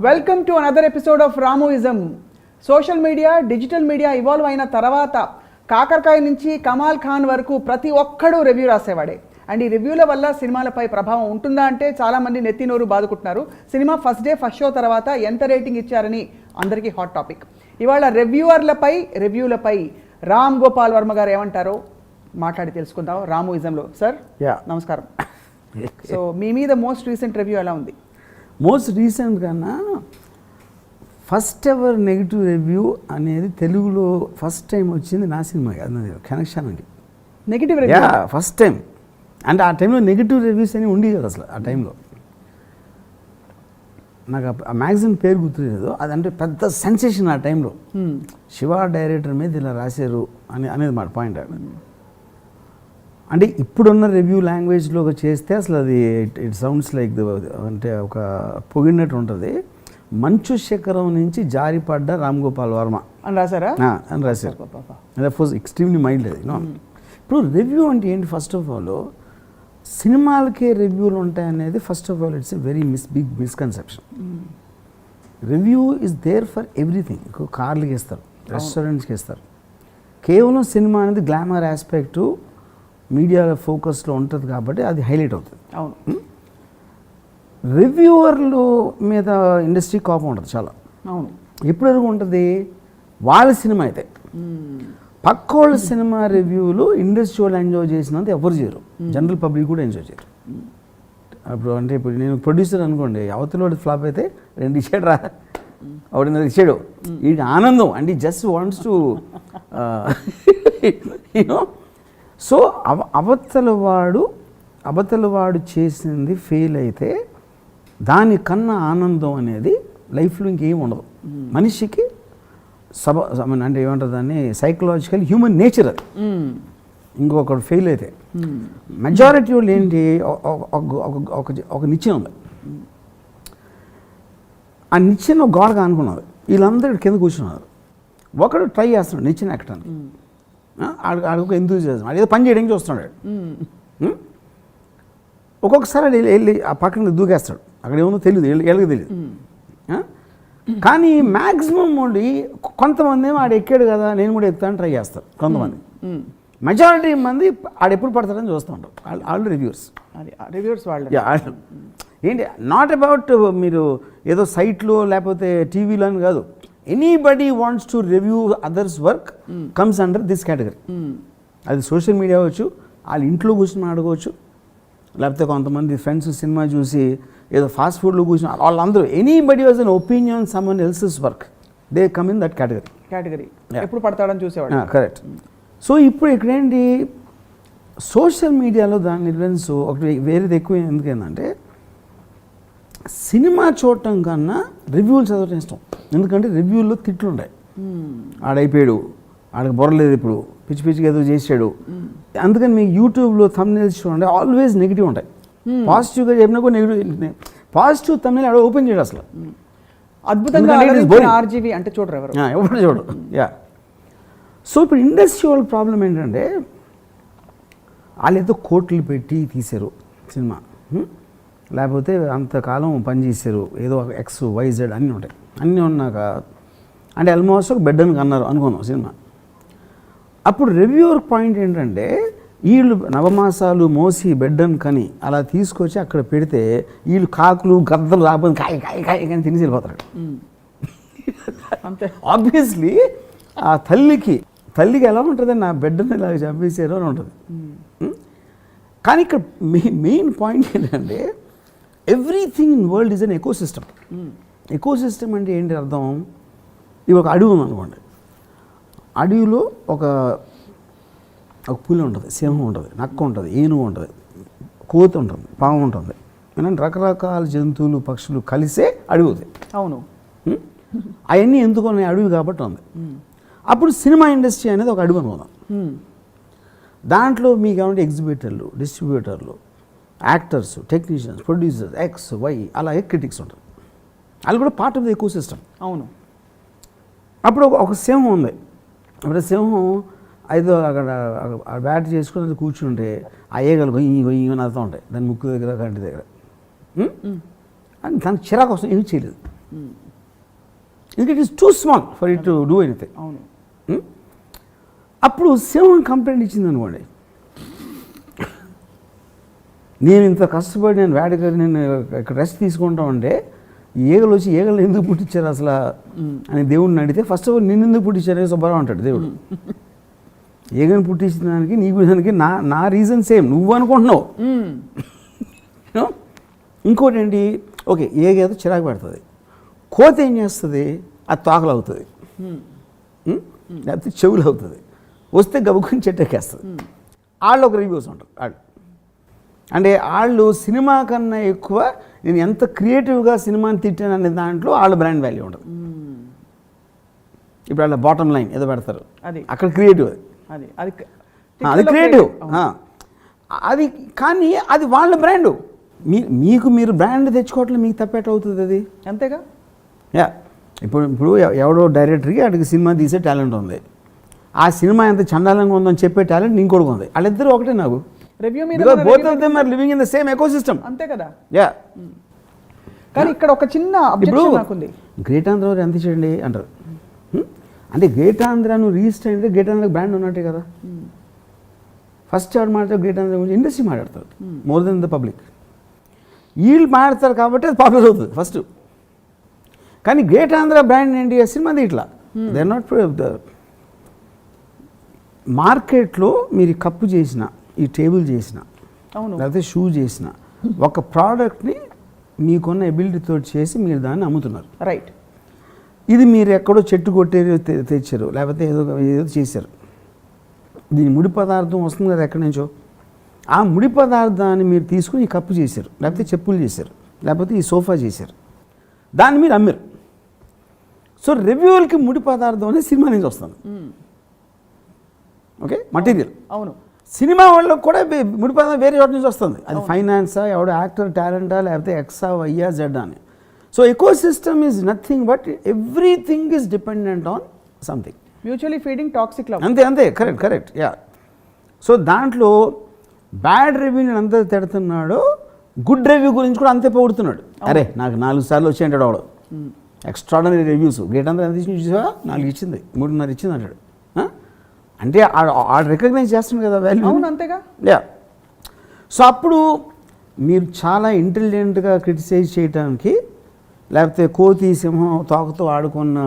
Welcome to another episode of రామోయిజం. Social media, digital media evolve అయిన తర్వాత కాకరకాయ నుంచి కమాల్ ఖాన్ వరకు ప్రతి ఒక్కడూ రివ్యూ రాసేవాడే. అండ్ ఈ రివ్యూల వల్ల సినిమాలపై ప్రభావం ఉంటుందా అంటే చాలామంది నెత్తి నోరు బాదుకుంటున్నారు. Cinema first day first show తర్వాత ఎంత రేటింగ్ ఇచ్చారని అందరికీ హాట్ టాపిక్. ఇవాళ రివ్యూలపై రామ్ గోపాల్ వర్మ గారు ఏమంటారో మాట్లాడి తెలుసుకుందాం రామోయిజంలో. సార్ నమస్కారం. సో మీ మీద మోస్ట్ రీసెంట్ రివ్యూ ఎలా ఉంది? మోస్ట్ రీసెంట్ కన్నా ఫస్ట్ ఎవర్ నెగిటివ్ రివ్యూ అనేది తెలుగులో ఫస్ట్ టైం వచ్చింది నా సినిమా కనెక్షన్ అండి. Negative review first time. అంటే ఆ టైంలో నెగిటివ్ రివ్యూస్ అని ఉండి కదా అసలు. ఆ టైంలో నాకు ఆ మ్యాగజైన్ పేరు గుర్తులేదు. అదంటే పెద్ద సెన్సేషన్ ఆ టైంలో. శివ డైరెక్టర్ మీద ఇలా రాశారు అనేది మాట పాయింట్. అంటే ఇప్పుడున్న రివ్యూ లాంగ్వేజ్లో చేస్తే అసలు అది ఇట్ సౌండ్స్ లైక్ అంటే ఒక పొగిడినట్టు ఉంటుంది. మంచు శిఖరం నుంచి జారిపడ్డ రామ్ గోపాల్ వర్మ అని రాశారా? అని రాశారు. దట్ వాజ్ ఎక్స్ట్రీమ్లీ మైల్డ్ అది. ఇప్పుడు రివ్యూ అంటే ఏంటి? ఫస్ట్ ఆఫ్ ఆల్ సినిమాలకే రివ్యూలు ఉంటాయనేది first of all it's a very big misconception. Review is there for everything. కార్లకి ఇస్తారు, రెస్టారెంట్స్కి ఇస్తారు. కేవలం సినిమా అనేది గ్లామర్ ఆస్పెక్టు మీడియా ఫోకస్లో ఉంటుంది కాబట్టి అది హైలైట్ అవుతుంది. అవును. రివ్యూవర్లు మీద ఇండస్ట్రీ కోపం ఉంటుంది చాలా. అవును. ఎప్పుడు ఉంటుంది? వాళ్ళ సినిమా అయితే పక్కోళ్ళ సినిమా రివ్యూలు ఇండస్ట్రీ వాళ్ళు ఎంజాయ్ చేసినంత ఎవరు చేయరు, జనరల్ పబ్లిక్ కూడా ఎంజాయ్ చేయరు. ఇప్పుడు నేను ప్రొడ్యూసర్ అనుకోండి, అవతల వాడి ఫ్లాప్ అయితే 2 ఇచ్చాడు రా, ఒకటిన్నర ఇచ్చాడు, ఈ ఆనందం అంటే just wants to you know. So అవతల వాడు చేసింది ఫెయిల్ అయితే దానికన్నా ఆనందం అనేది లైఫ్లో ఇంకేం ఉండదు మనిషికి. అంటే ఏమంటారు దాన్ని, సైకలాజికల్ హ్యూమన్ నేచర్ అది. ఇంకొకటి ఫెయిల్ అయితే మెజారిటీ వాళ్ళు ఏంటి, ఒక నిచ్చెన ఉంది, ఆ నిచ్చెన గోడగా అనుకున్నారు, వీళ్ళందరూ కింద కూర్చున్నారు. ఒకడు ట్రై చేస్తున్నాడు నిచ్చెన ఎక్కడానికి, ఆడికి ఎందుకు చేస్తాడు, అది ఏదో పని చేయడానికి చూస్తున్నాడు. ఒక్కొక్కసారి వెళ్ళి ఆ పక్కన దూకేస్తాడు, అక్కడ ఏమో తెలియదు, వీళ్ళకి తెలియదు. కానీ మ్యాక్సిమం ఉండి కొంతమంది ఏమో ఆడు ఎక్కాడు కదా నేను కూడా ఎక్కుతాను ట్రై చేస్తారు కొంతమంది. మెజారిటీ మంది ఆడెప్పుడు పడతారని చూస్తూ ఉంటారు. వాళ్ళు రివ్యూర్స్ వాళ్ళు ఏంటి, నాట్ అబౌట్ మీరు ఏదో సైట్లో లేకపోతే టీవీలో అని కాదు. Anybody wants to review others work comes under this category. అది సోషల్ మీడియా అవ్వచ్చు, వాళ్ళ ఇంట్లో కూర్చొని ఆడుకోవచ్చు, లేకపోతే కొంతమంది ఫ్రెండ్స్ సినిమా చూసి ఏదో ఫాస్ట్ ఫుడ్లో కూర్చొని వాళ్ళందరూ anybody was an opinion someone else's work, they come in that category. ఎప్పుడు పడతాడని చూసేవాడు. కరెక్ట్. సో ఇప్పుడు ఇక్కడేంటి, సోషల్ మీడియాలో దాని ఇన్ఫ్లుయెన్స్ ఒకటి వేరేది ఎక్కువ. ఎందుకంటే సినిమా చూడటం కన్నా రివ్యూలు చదవటం ఇష్టం. ఎందుకంటే రివ్యూల్లో తిట్లు ఉంటాయి, ఆడైపోయాడు, ఆడికి బొరలేదు, ఇప్పుడు పిచ్చి పిచ్చిగా ఏదో చేసాడు. అందుకని మీకు యూట్యూబ్లో థంబ్నెయిల్స్ చూడండి, ఆల్వేస్ నెగిటివ్ ఉంటాయి. పాజిటివ్గా చెప్పినా కూడా నెగిటివ్. పాజిటివ్ థంబ్నెయిల్ ఆడ ఓపెన్ చేయడు అసలు. అద్భుతంగా ఆర్జీవీ అంటే చూడరు ఎవరు చూడు. సో ఇప్పుడు ఇండస్ట్రీ వాళ్ళ ప్రాబ్లం ఏంటంటే వాళ్ళు ఏదో కోట్లు పెట్టి తీశారు సినిమా, లేకపోతే అంతకాలం పనిచేశారు, ఏదో XYZ అన్నీ ఉంటాయి. అన్నీ ఉన్నాక అంటే ఆల్మోస్ట్ ఒక బెడ్ అని అన్నారు అనుకున్నాం సినిమా. అప్పుడు రివ్యూవర్ పాయింట్ ఏంటంటే వీళ్ళు నవమాసాలు మోసి బెడ్డన్ కని అలా తీసుకొచ్చి అక్కడ పెడితే వీళ్ళు కాకులు గద్దలు రాబోదు కాయ కాయ కాయ కానీ తినేసి వెళ్ళిపోతారు. అంతే. ఆబ్వియస్లీ ఆ తల్లికి ఎలా ఉంటుంది, నా బిడ్డని ఇలా చంపేసారు అని ఉంటుంది. కానీ ఇక్కడ మెయిన్ పాయింట్ ఏంటంటే everything in world is an ecosystem. Ecosystem అంటే ఏంటి అర్థం? ఇది ఒక అడవి ఉందనుకోండి, అడవిలో ఒక పులి ఉంటుంది, సింహం ఉంటుంది, నక్క ఉంటుంది, ఏనుగు ఉంటుంది, కోతి ఉంటుంది, పాము ఉంటుంది, రకరకాల జంతువులు పక్షులు కలిసే అడవి అవుతాయి. అవును. అవన్నీ ఎందుకు ఉన్నాయి? అడవి కాబట్టి ఉంది. అప్పుడు సినిమా ఇండస్ట్రీ అనేది ఒక అడవి అనుకుందాం. దాంట్లో మీకు ఏమంటే ఎగ్జిబిటర్లు, డిస్ట్రిబ్యూటర్లు, యాక్టర్స్, టెక్నీషియన్స్, ప్రొడ్యూసర్స్, XY అలాగే క్రిటిక్స్ ఉంటారు. వాళ్ళు కూడా part of the eco system. అవును. అప్పుడు ఒక సింహం ఉంది. అప్పుడు సింహం ఐదో అక్కడ బ్యాట్ చేసుకుని కూర్చుంటే ఆ ఏగలు గొయ్యి గొయ్యి అని అర్థం ఉంటాయి దాని ముక్కు దగ్గర కంటి దగ్గర. అని దానికి చిరాకు వస్తుంది, ఏమీ చేయలేదు. ఎందుకంటే it is two small for it to do anything. అవును. అప్పుడు సింహం కంప్లైంట్ ఇచ్చింది అనుకోండి, నేను ఇంత కష్టపడి నేను వేడగా నేను ఇక్కడ రెస్ట్ తీసుకుంటా ఉంటే ఈగలు వచ్చి ఈగలు ఎందుకు పుట్టించారు అసలు అని దేవుడిని అడిగితే ఫస్ట్ ఆఫ్ ఆల్ నిన్ను ఎందుకు పుట్టించారని సుబ్బారావు అంటాడు దేవుడు. ఈగను పుట్టించిన దానికి నీకు దానికి నా రీజన్ సేమ్, నువ్వు అనుకుంటున్నావు. ఇంకోటి ఏంటి, ఓకే ఏగేదో చిరాకు పెడుతుంది, కోత ఏం చేస్తుంది, అది తోకలు అవుతుంది, లేకపోతే చెవులు అవుతుంది, వస్తే గబుక్కుని చెట్టెక్కేస్తుంది. వాళ్ళు ఒక రివ్యూస్ ఉంటారు వాళ్ళు, అంటే వాళ్ళు సినిమా కన్నా ఎక్కువ నేను ఎంత క్రియేటివ్గా సినిమాని తిట్టాను అనే దాంట్లో వాళ్ళ బ్రాండ్ వాల్యూ ఉంటుంది. ఇప్పుడు వాళ్ళ బాటమ్ లైన్ ఏదో పెడతారు, అక్కడ క్రియేటివ్, అది క్రియేటివ్, అది కానీ అది వాళ్ళ బ్రాండు. మీరు బ్రాండ్ తెచ్చుకోవట్లే మీకు తప్పేట అవుతుంది అది, అంతేగా. యా ఇప్పుడు ఎవడో డైరెక్టర్కి అడిగి సినిమా తీసే టాలెంట్ ఉంది, ఆ సినిమా ఎంత చండాలంగా ఉందని చెప్పే టాలెంట్ ఇంకోటి ఉంది, వాళ్ళిద్దరు ఒకటే నాకు రివ్యూ మీద both of them are living in the same ecosystem. అంతే కదా. యా కానీ ఇక్కడ ఒక చిన్న అబ్జెక్షన్ నాకుంది. గ్రేట్ ఆంధ్ర ఎంత చేయండి అంటారు, అంటే గ్రేట్ ఆంధ్రాను రిజిస్టర్ అయితే గ్రేట్ ఆంధ్ర బ్రాండ్ ఉన్నట్టే కదా. ఫస్ట్ ఎవరు మాట్లాడతారు గ్రేట్ ఆంధ్ర గురించి, ఇండస్ట్రీ మాట్లాడతారు మోర్ దెన్ ద పబ్లిక్. వీళ్ళు మాట్లాడతారు కాబట్టి అది పాపులర్ అవుతుంది ఫస్ట్. కానీ గ్రేట్ ఆంధ్ర బ్రాండ్ ఏంటి, సినిమాది ఇట్లా దే ఆర్ నాట్ మార్కెట్లో మీరు కప్పు చేసిన, ఈ టేబుల్ చేసిన, లేకపోతే షూ చేసిన ఒక ప్రోడక్ట్ని మీకున్న ఎబిలిటీతో చేసి మీరు దాన్ని అమ్ముతున్నారు. రైట్. ఇది మీరు ఎక్కడో చెట్టు కొట్టేది తెచ్చారు, లేకపోతే ఏదో చేశారు, దీని ముడి పదార్థం వస్తుంది కదా ఎక్కడి నుంచో, ఆ ముడి పదార్థాన్ని మీరు తీసుకుని ఈ కప్పు చేశారు, లేకపోతే చెప్పులు చేశారు, లేకపోతే ఈ సోఫా చేశారు, దాన్ని మీరు అమ్మారు. సో రివ్యూలకి ముడి పదార్థం అనేది సినిమా నుంచి వస్తుంది. Okay, material. అవును. సినిమా వాళ్ళకి కూడా ముడి పదార్థం వేరే చోట నుంచి వస్తుంది, అది ఫైనాన్సా, ఎవడో యాక్టర్ టాలెంటా, లేకపోతే ఎక్సా వైయా జెడ్ అని. So eco system is nothing but everything is dependent on something. Mutually feeding toxic love. అంతే కరెక్ట్ యా. సో దాంట్లో బ్యాడ్ రివ్యూని అంతా తిడుతున్నాడు, గుడ్ రివ్యూ గురించి కూడా అంతే పొగుడుతున్నాడు. అరే నాకు 4 సార్లు వచ్చి అంటాడు వాడు, ఎక్స్ట్రాడనరీ రివ్యూస్. గ్రేట్ అంతా ఎంత ఇచ్చి చూసావా, 4 ఇచ్చింది, 3.5 ఇచ్చింది అంటాడు. అంటే ఆడు రికగ్నైజ్ చేస్తుంది కదా వాల్యూ. అవును, అంతేగా. యా. సో అప్పుడు మీరు చాలా ఇంటెలిజెంట్గా క్రిటిసైజ్ చేయడానికి, లేకపోతే కోతి సింహం తోకతో ఆడుకున్న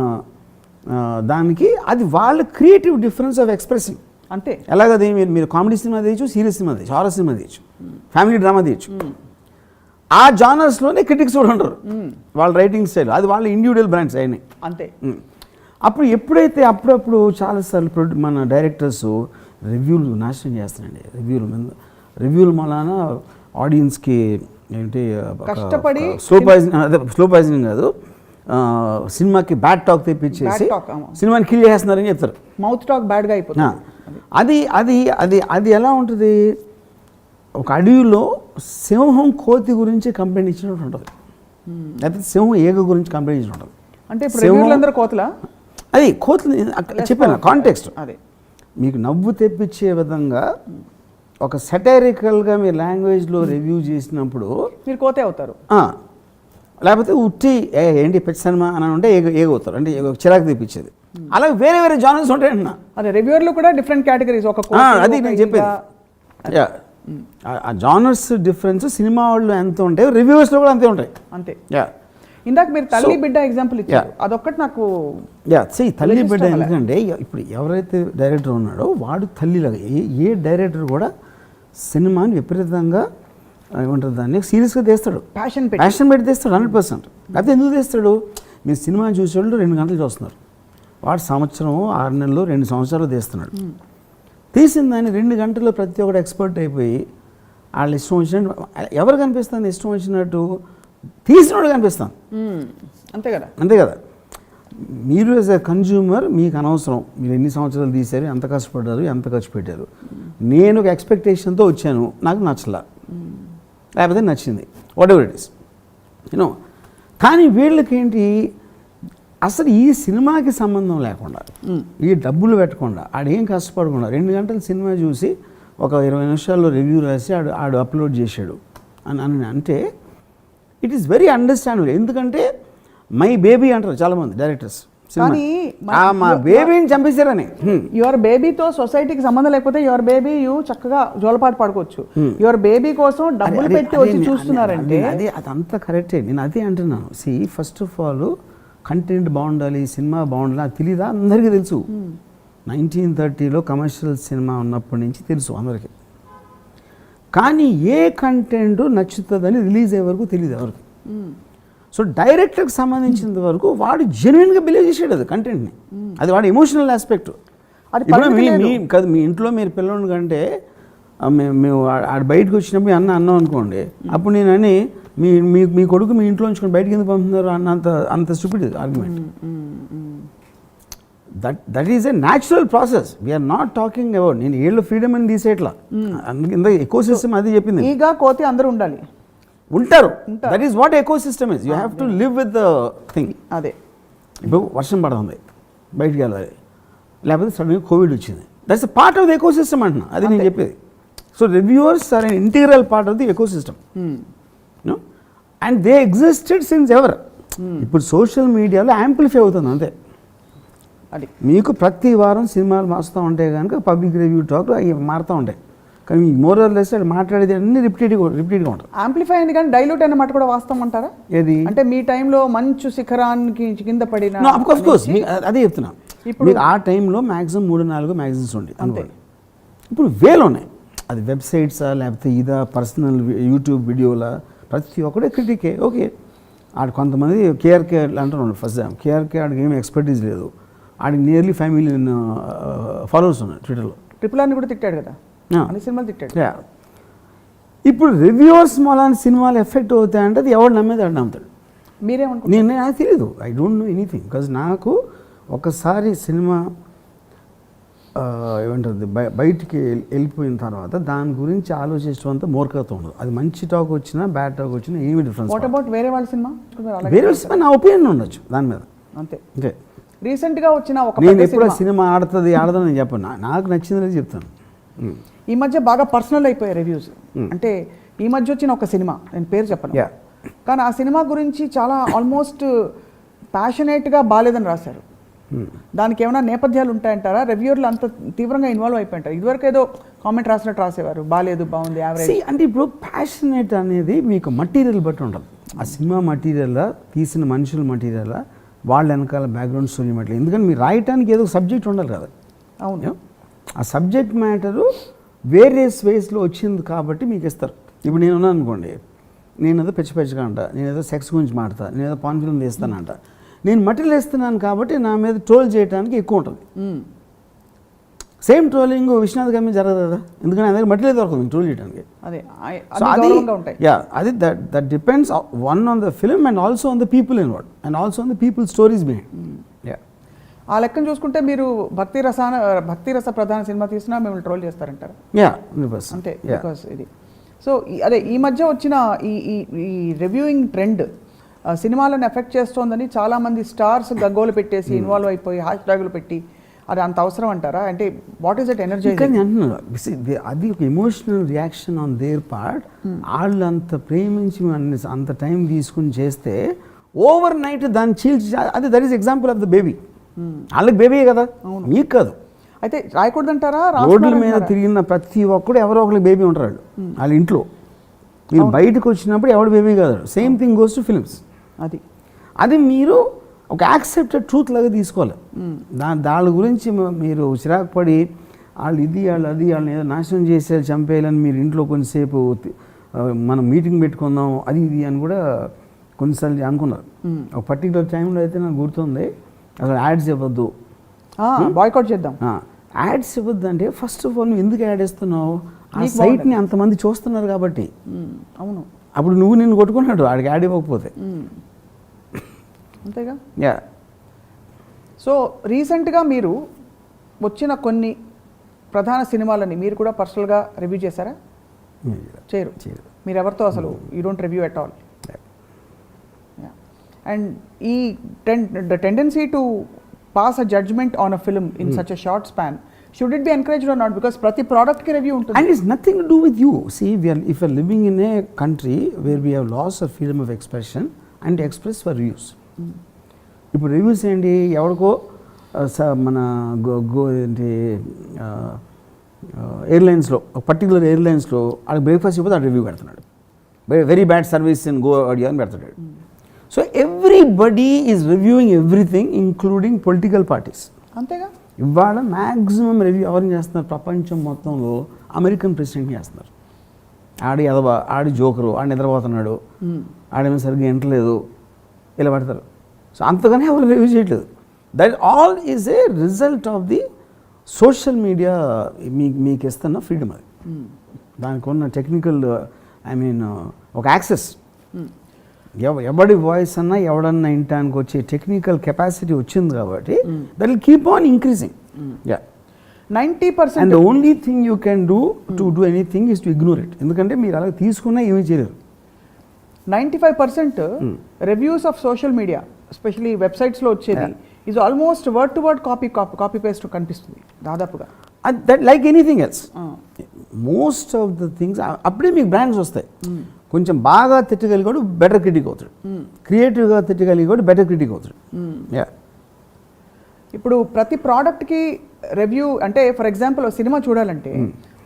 దానికి, అది వాళ్ళ క్రియేటివ్ డిఫరెన్స్ ఆఫ్ ఎక్స్ప్రెసింగ్. అంతే. ఎలాగది మీరు కామెడీ సినిమా తీయచ్చు, సీరియస్ సినిమా తీయచ్చు, హారర్ సినిమా తీయచ్చు, ఫ్యామిలీ డ్రామా తీయచ్చు. ఆ జానర్స్లోనే క్రిటిక్స్ కూడా ఉంటారు, వాళ్ళ రైటింగ్ స్టైల్, అది వాళ్ళ ఇండివిజువల్ బ్రాండ్స్ అయినాయి. అంతే. అప్పుడు ఎప్పుడైతే అప్పుడప్పుడు చాలాసార్లు మన డైరెక్టర్స్ రివ్యూలు నాశనం చేస్తారండి. రివ్యూలు మళ్ళాన ఆడియన్స్కి ఏంటి కష్టపడి స్లో పాయిజనింగ్ కాదు, సినిమాకి బ్యాడ్ టాక్ తెప్పించేసి సినిమాని కిల్ చేస్తున్నారని చెప్తారు. మౌత్ టాక్ బ్యాడ్గా అయిపోతుంది. అది అది అది అది ఎలా ఉంటుంది, ఒక అడవిలో సింహం కోతి గురించి కంప్లైంట్ ఇచ్చినట్టు ఉంటుంది, లేకపోతే సింహం ఏగ గురించి కంప్లైంట్ ఇచ్చినట్టు ఉంటుంది. అంటే రివ్యూలందరూ కోతులా? అది కోతులు చెప్పాను కాంటెక్స్ట్. అదే మీకు నవ్వు తెప్పించే విధంగా ఒక సెటైరికల్గా మీ లాంగ్వేజ్లో రివ్యూ చేసినప్పుడు మీరు కోతే అవుతారు. లేకపోతే ఉట్టి ఏంటి పెద్ద సినిమా అని ఉంటే ఏగవుతారు, అంటే చిరాకు తెప్పించేది. అలాగే వేరే వేరే జానర్స్ ఉంటాయంటున్నా. అదే రివ్యూర్లు కూడా డిఫరెంట్ కేటగిరీస్. అది నేను చెప్పేది. ఆ జానర్స్ డిఫరెన్స్ సినిమా వాళ్ళు ఎంత ఉంటాయి, రివ్యూస్లో కూడా అంతే ఉంటాయి. అంతే. ఇందాక మీరు తల్లి బిడ్డ ఎగ్జాంపుల్ ఇచ్చారు, అదొక్కటి నాకు తల్లి బిడ్డ. ఎందుకంటే ఇప్పుడు ఎవరైతే డైరెక్టర్ ఉన్నాడో వాడు తల్లిలాగా, ఏ డైరెక్టర్ కూడా సినిమాని విపరీతంగా ఏమంటారు దాన్ని సీరియస్గా తీస్తాడు, ప్యాషన్ పెట్టి తీస్తాడు 100%. లేకపోతే ఎందుకు తీస్తాడు, మీరు సినిమా చూసేవాళ్ళు 2 గంటలు చూస్తున్నారు, వాడు సంవత్సరం 6 నెలలు 2 సంవత్సరాలు తీస్తున్నాడు. తీసిన దాన్ని 2 గంటల్లో ప్రతి ఒక్కటి ఎక్స్పర్ట్ అయిపోయి వాళ్ళు ఇష్టం వచ్చినట్టు ఎవరు కనిపిస్తుంది, ఇష్టం వచ్చినట్టు తీసినోడు కనిపిస్తాను. అంతే కదా. మీరు యాజ్ ఎ కన్జ్యూమర్ మీకు అనవసరం మీరు ఎన్ని సంవత్సరాలు తీశారు, ఎంత కష్టపడ్డారు, ఎంత ఖర్చు పెట్టారు. నేను ఒక ఎక్స్పెక్టేషన్తో వచ్చాను, నాకు నచ్చలా, లేకపోతే నచ్చింది, what ever it is you know. కానీ వీళ్ళకేంటి, అసలు ఈ సినిమాకి సంబంధం లేకుండా, ఈ డబ్బులు పెట్టకుండా, ఆడేం కష్టపడకుండా 2 గంటల సినిమా చూసి ఒక 20 నిమిషాల్లో రివ్యూ రాసి ఆడు అప్లోడ్ చేశాడు అని అంటే ఇట్ ఈస్ వెరీ అండర్స్టాండబుల్. ఎందుకంటే మై బేబీ అంటారు చాలామంది డైరెక్టర్స్. కానీ మా బేబీని చంపేశారని. యువర్ బేబీతో సొసైటీకి సంబంధం లేకపోతే యువర్ బేబీ చక్కగా జోలపాటు పాడుకోవచ్చు. యువర్ బేబీ కోసం డబ్బులు పెట్టి వచ్చి చూస్తున్నారంటే అది అదంతా కరెక్టే. నేను అదే అంటున్నాను. ఫస్ట్ ఆఫ్ ఆల్ కంటెంట్ బాగుండాలి, సినిమా బాగుండాలి, అది తెలీదా? అందరికీ తెలుసు. 1930లో కమర్షియల్ సినిమా ఉన్నప్పటి నుంచి తెలుసు అందరికీ. కానీ ఏ కంటెంట్ నచ్చుతుందని రిలీజ్ అయ్యే వరకు తెలియదు ఎవరికి. సో డైరెక్టర్కి సంబంధించినంత వరకు వాడు జెన్యున్గా బిలీవ్ చేసాడు అది కంటెంట్ని. అది వాడి ఎమోషనల్ ఆస్పెక్ట్. ఇప్పుడు మీ ఇంట్లో మీరు పిల్లల కంటే మేము ఆడ బయటకు వచ్చినప్పుడు అన్నాం అనుకోండి, అప్పుడు నేను అని మీ కొడుకు మీ ఇంట్లో ఉంచుకొని బయటకు ఎందుకు పంపుతున్నారు అంత stupid argument. That is a natural process. We are not talking about నేను ఏళ్ళు ఫ్రీడమ్ అని తీసేట్లా. అందుకే ఎకో సిస్టమ్ అది చెప్పింది. ఈగా కోతి అందరూ ఉండాలి, ఉంటారు. That is what eco system is. You have to live with the thing. అదే ఇప్పుడు వర్షం పడుతుంది, బయటికి వెళ్ళాలి, లేకపోతే సడన్గా కోవిడ్ వచ్చింది. That's a part of the ecosystem అంటున్నా. అది నేను చెప్పేది. So reviewers are an integral part of the ecosystem. And they existed since ever. ఇప్పుడు సోషల్ మీడియాలో యాంప్లిఫై అవుతుంది అంతే. అది మీకు ప్రతి వారం సినిమాలు మారుతూ ఉంటే కనుక పబ్లిక్ రివ్యూ టాక్ అవి మారుతూ ఉంటాయి. కానీ మోరల్ లెస్ మాట్లాడేది అన్ని రిపీట్గా ఉంటుంది. యాంప్లిఫై అయింది కానీ డైల్యూట్ అయిన మాట కూడా వాస్తవం అంటారా? ఏది అంటే మీ టైంలో మంచు శిఖరానికి కింద పడిన కోర్స్ అదే చెప్తున్నా. ఇప్పుడు ఆ టైంలో మ్యాక్సిమం 3-4 మ్యాగజైన్స్ ఉండి అనుకోండి. ఇప్పుడు వేలు ఉన్నాయి. అది వెబ్సైట్సా లేకపోతే ఇదా పర్సనల్ యూట్యూబ్ వీడియోలా ప్రతి ఒక్కడే క్రిటికే. ఓకే, ఆడ కొంతమంది కేఆర్కే అంటున్నాడు. ఫస్ట్ కేఆర్కే ఆడికి ఏమి ఎక్స్పర్టీస్ లేదు. ఆడికి నియర్లీ 5 million ఫాలోవర్స్ ఉన్నాయి ట్విట్టర్లో. ట్రిపుల్ ఆర్ని కూడా తిట్టాడు కదా, అన్ని సినిమాలు తిట్టాడు. ఇప్పుడు రివ్యూవర్స్ మూలాన్ని సినిమాలు ఎఫెక్ట్ అవుతాయంటే అది ఎవరు నమ్మేది ఆడు నమ్ముతాడు. మీరేమనుకుంటున్నారు? నాకు తెలియదు. I don't know anything. Because నాకు ఒకసారి సినిమా ఏమంటుంది బయటికి వెళ్ళిపోయిన తర్వాత దాని గురించి ఆలోచించడంతో మూర్ఖత ఉండదు. అది మంచి టాక్ వచ్చినా బ్యాడ్ టాక్ వచ్చినా ఏమి డిఫరెన్స్. వాట్ అబౌట్ వేరే వాళ్ళ సినిమా? వేరే సినిమా నా ఒపీనియన్ ఉండొచ్చు దాని మీద. అంతే. రీసెంట్గా వచ్చిన ఒక నేను ఎప్పుడు సినిమా ఆడదని నేను చెప్పను. నాకు నచ్చిందని చెప్తాను. ఈ మధ్య బాగా పర్సనల్ అయిపోయాయి రివ్యూస్. అంటే ఈ మధ్య వచ్చిన ఒక సినిమా, నేను పేరు చెప్పను, కానీ ఆ సినిమా గురించి చాలా ఆల్మోస్ట్ ప్యాషనేట్గా బాలేదని రాశారు. దానికి ఏమైనా నేపథ్యాలు ఉంటాయంటారా? రివ్యూర్లు అంత తీవ్రంగా ఇన్వాల్వ్ అయిపోయింటారు. ఇదివరకు ఏదో కామెంట్ రాసినట్టు రాసేవారు, బాలేదు, బాగుంది, యావరేజ్. అంటే ఇప్పుడు ప్యాషనేట్ అనేది మీకు మటీరియల్ బట్టి ఉంటుంది. ఆ సినిమా మటీరియల్లా, తీసిన మనుషుల మటీరియల్లా, వాళ్ళ వెనకాల బ్యాక్గ్రౌండ్ స్టోరీ మటీరియల్. ఎందుకంటే మీరు రాయటానికి ఏదో సబ్జెక్ట్ ఉండాలి కదా. అవును, ఆ సబ్జెక్ట్ మ్యాటరు వేరియస్ వేస్లో వచ్చింది కాబట్టి మీకు ఇస్తారు. ఇప్పుడు నేను ఉన్నాను అనుకోండి, నేను ఏదో పెచ్చగా అంట, నేను ఏదో సెక్స్ గురించి మాడతా, నేను ఏదో పాన్ ఫిల్మ్ తీస్తానంట. నేను మటీరియల్ ఇస్తున్నాను కాబట్టి నా మీద ట్రోల్ చేయడానికి ఎక్కువ ఉంటుంది. సేమ్ ట్రోలింగ్ విశ్వనాథ్ గారి మీద జరగదు కదా, ఎందుకంటే నా దగ్గర మటీరియల్ దొరకదు ట్రోల్ చేయడానికి. అది that depends one on the film and also on the people involved and also on the people stories behind. ఆ లెక్కను చూసుకుంటే మీరు భక్తి రస ప్రధాన సినిమా తీసినా మిమ్మల్ని ట్రోల్ చేస్తారంటారు. అంతే, బికాస్ ఇది. సో అదే ఈ మధ్య వచ్చిన ఈ రివ్యూయింగ్ ట్రెండ్ సినిమాలను ఎఫెక్ట్ చేస్తోందని చాలామంది స్టార్స్ గగ్గోలు పెట్టేసి ఇన్వాల్వ్ అయిపోయి హ్యాష్ ట్యాగులు పెట్టి, అది అంత అవసరం అంటారా? అంటే వాట్ ఈస్ ఇట్ ఎనర్జీ? అంటున్నారు అది ఒక emotional reaction on their part. వాళ్ళు అంత ప్రేమించి అంత టైం తీసుకుని చేస్తే ఓవర్ నైట్ దాన్ని చీల్చి, అది that is example of the baby. వాళ్ళకి బేబీ కదా, మీకు కాదు. అయితే రాయకూడదంటారా? రోడ్ల మీద తిరిగిన ప్రతి ఒక్కడు ఎవరో ఒకరికి బేబీ ఉంటారు వాళ్ళ ఇంట్లో. మీరు బయటకు వచ్చినప్పుడు ఎవడు బేబీ కాదు. Same thing goes to films. అది మీరు ఒక యాక్సెప్టెడ్ ట్రూత్ లాగా తీసుకోవాలి. దాని గురించి మీరు చిరాకు పడి వాళ్ళు ఇది వాళ్ళు అది వాళ్ళని ఏదో నాశనం చేసేయాలి, చంపేయాలని మీరు ఇంట్లో కొంతసేపు మనం మీటింగ్ పెట్టుకుందాం అది ఇది అని కూడా కొన్నిసార్లు అనుకున్నారు. ఒక పర్టికులర్ టైంలో అయితే నాకు గుర్తుంది, అసలు యాడ్స్ ఇవ్వద్దు, బాయ్కాట్ చేద్దాం, యాడ్స్ ఇవ్వద్దు. అంటే ఫస్ట్ ఆఫ్ ఆల్ నువ్వు ఎందుకు యాడ్ ఇస్తున్నావు? ఆ సైట్ని అంతమంది చూస్తున్నారు కాబట్టి. అవును, అప్పుడు నువ్వు నిన్ను కొట్టుకున్నాడు ఆడికి యాడ్ ఇవ్వకపోతే. అంతేగా. సో రీసెంట్గా మీరు వచ్చిన కొన్ని ప్రధాన సినిమాలని మీరు కూడా పర్సనల్గా రివ్యూ చేశారా? చేయరు. మీరు ఎవరితో అసలు you don't review at all. And ఈ tendency to pass a judgement on a film in such a short span, should it be encouraged or not? Because ప్రతి product కి review ఉంటుంది. And it's nothing to do with you. See, if we are living in a country where we have loss of freedom of expression and express for views. ఇప్పుడు reviews ఏంటి, ఎవరికో మన ఏంటి ఎయిర్లైన్స్లో, particular ఎయిర్లైన్స్లో వాళ్ళకి breakfast ఇవ్వదు, ఆ review పెడుతున్నాడు. Very bad service in go audio అని పెడుతున్నాడు. So everybody is reviewing everything including political parties. అంతేగా. ఇవాళ మ్యాక్సిమం రివ్యూ ఎవరిని చేస్తున్నారు ప్రపంచం మొత్తంలో? అమెరికన్ ప్రెసిడెంట్ని చేస్తున్నారు. ఆడి జోకరు, ఆడు నిద్రపోతున్నాడు, ఆడేమో సరిగ్గా ఎంటలేదు, ఇలా పెడతారు. సో అంతగానే ఎవరు రివ్యూ చేయట్లేదు. That all is a result of the social media మీకు ఇస్తున్న ఫ్రీడమ్. అది దానికి ఉన్న టెక్నికల్ ఒక యాక్సెస్, ఎవడి వాయిస్ అన్నా ఎవడన్నా వినటానికి వచ్చే టెక్నికల్ కెపాసిటీ వచ్చింది కాబట్టి that will keep on increasing. 90%. And the only thing you can do to do anything is to ignore it. ఎందుకంటే మీరు అలా తీసుకున్నా ఏమీ చేయలేరు. 95% reviews of social media, especially వెబ్సైట్స్లో వచ్చేది is almost word to word copy paste కనిపిస్తుంది దాదాపుగా. That like anything else. Most of the things అప్పుడే మీకు బ్రాండ్స్ వస్తాయి. కొంచెం బాగా తిట్టగలిగాడు బెటర్ క్రిటిక్ అవుతాడు, క్రియేటివ్గా తిట్టగలిగాడు బెటర్ క్రిటిక్ అవుతాడు. ఇప్పుడు ప్రతి ప్రోడక్ట్కి రివ్యూ అంటే, ఫర్ ఎగ్జాంపుల్ సినిమా చూడాలంటే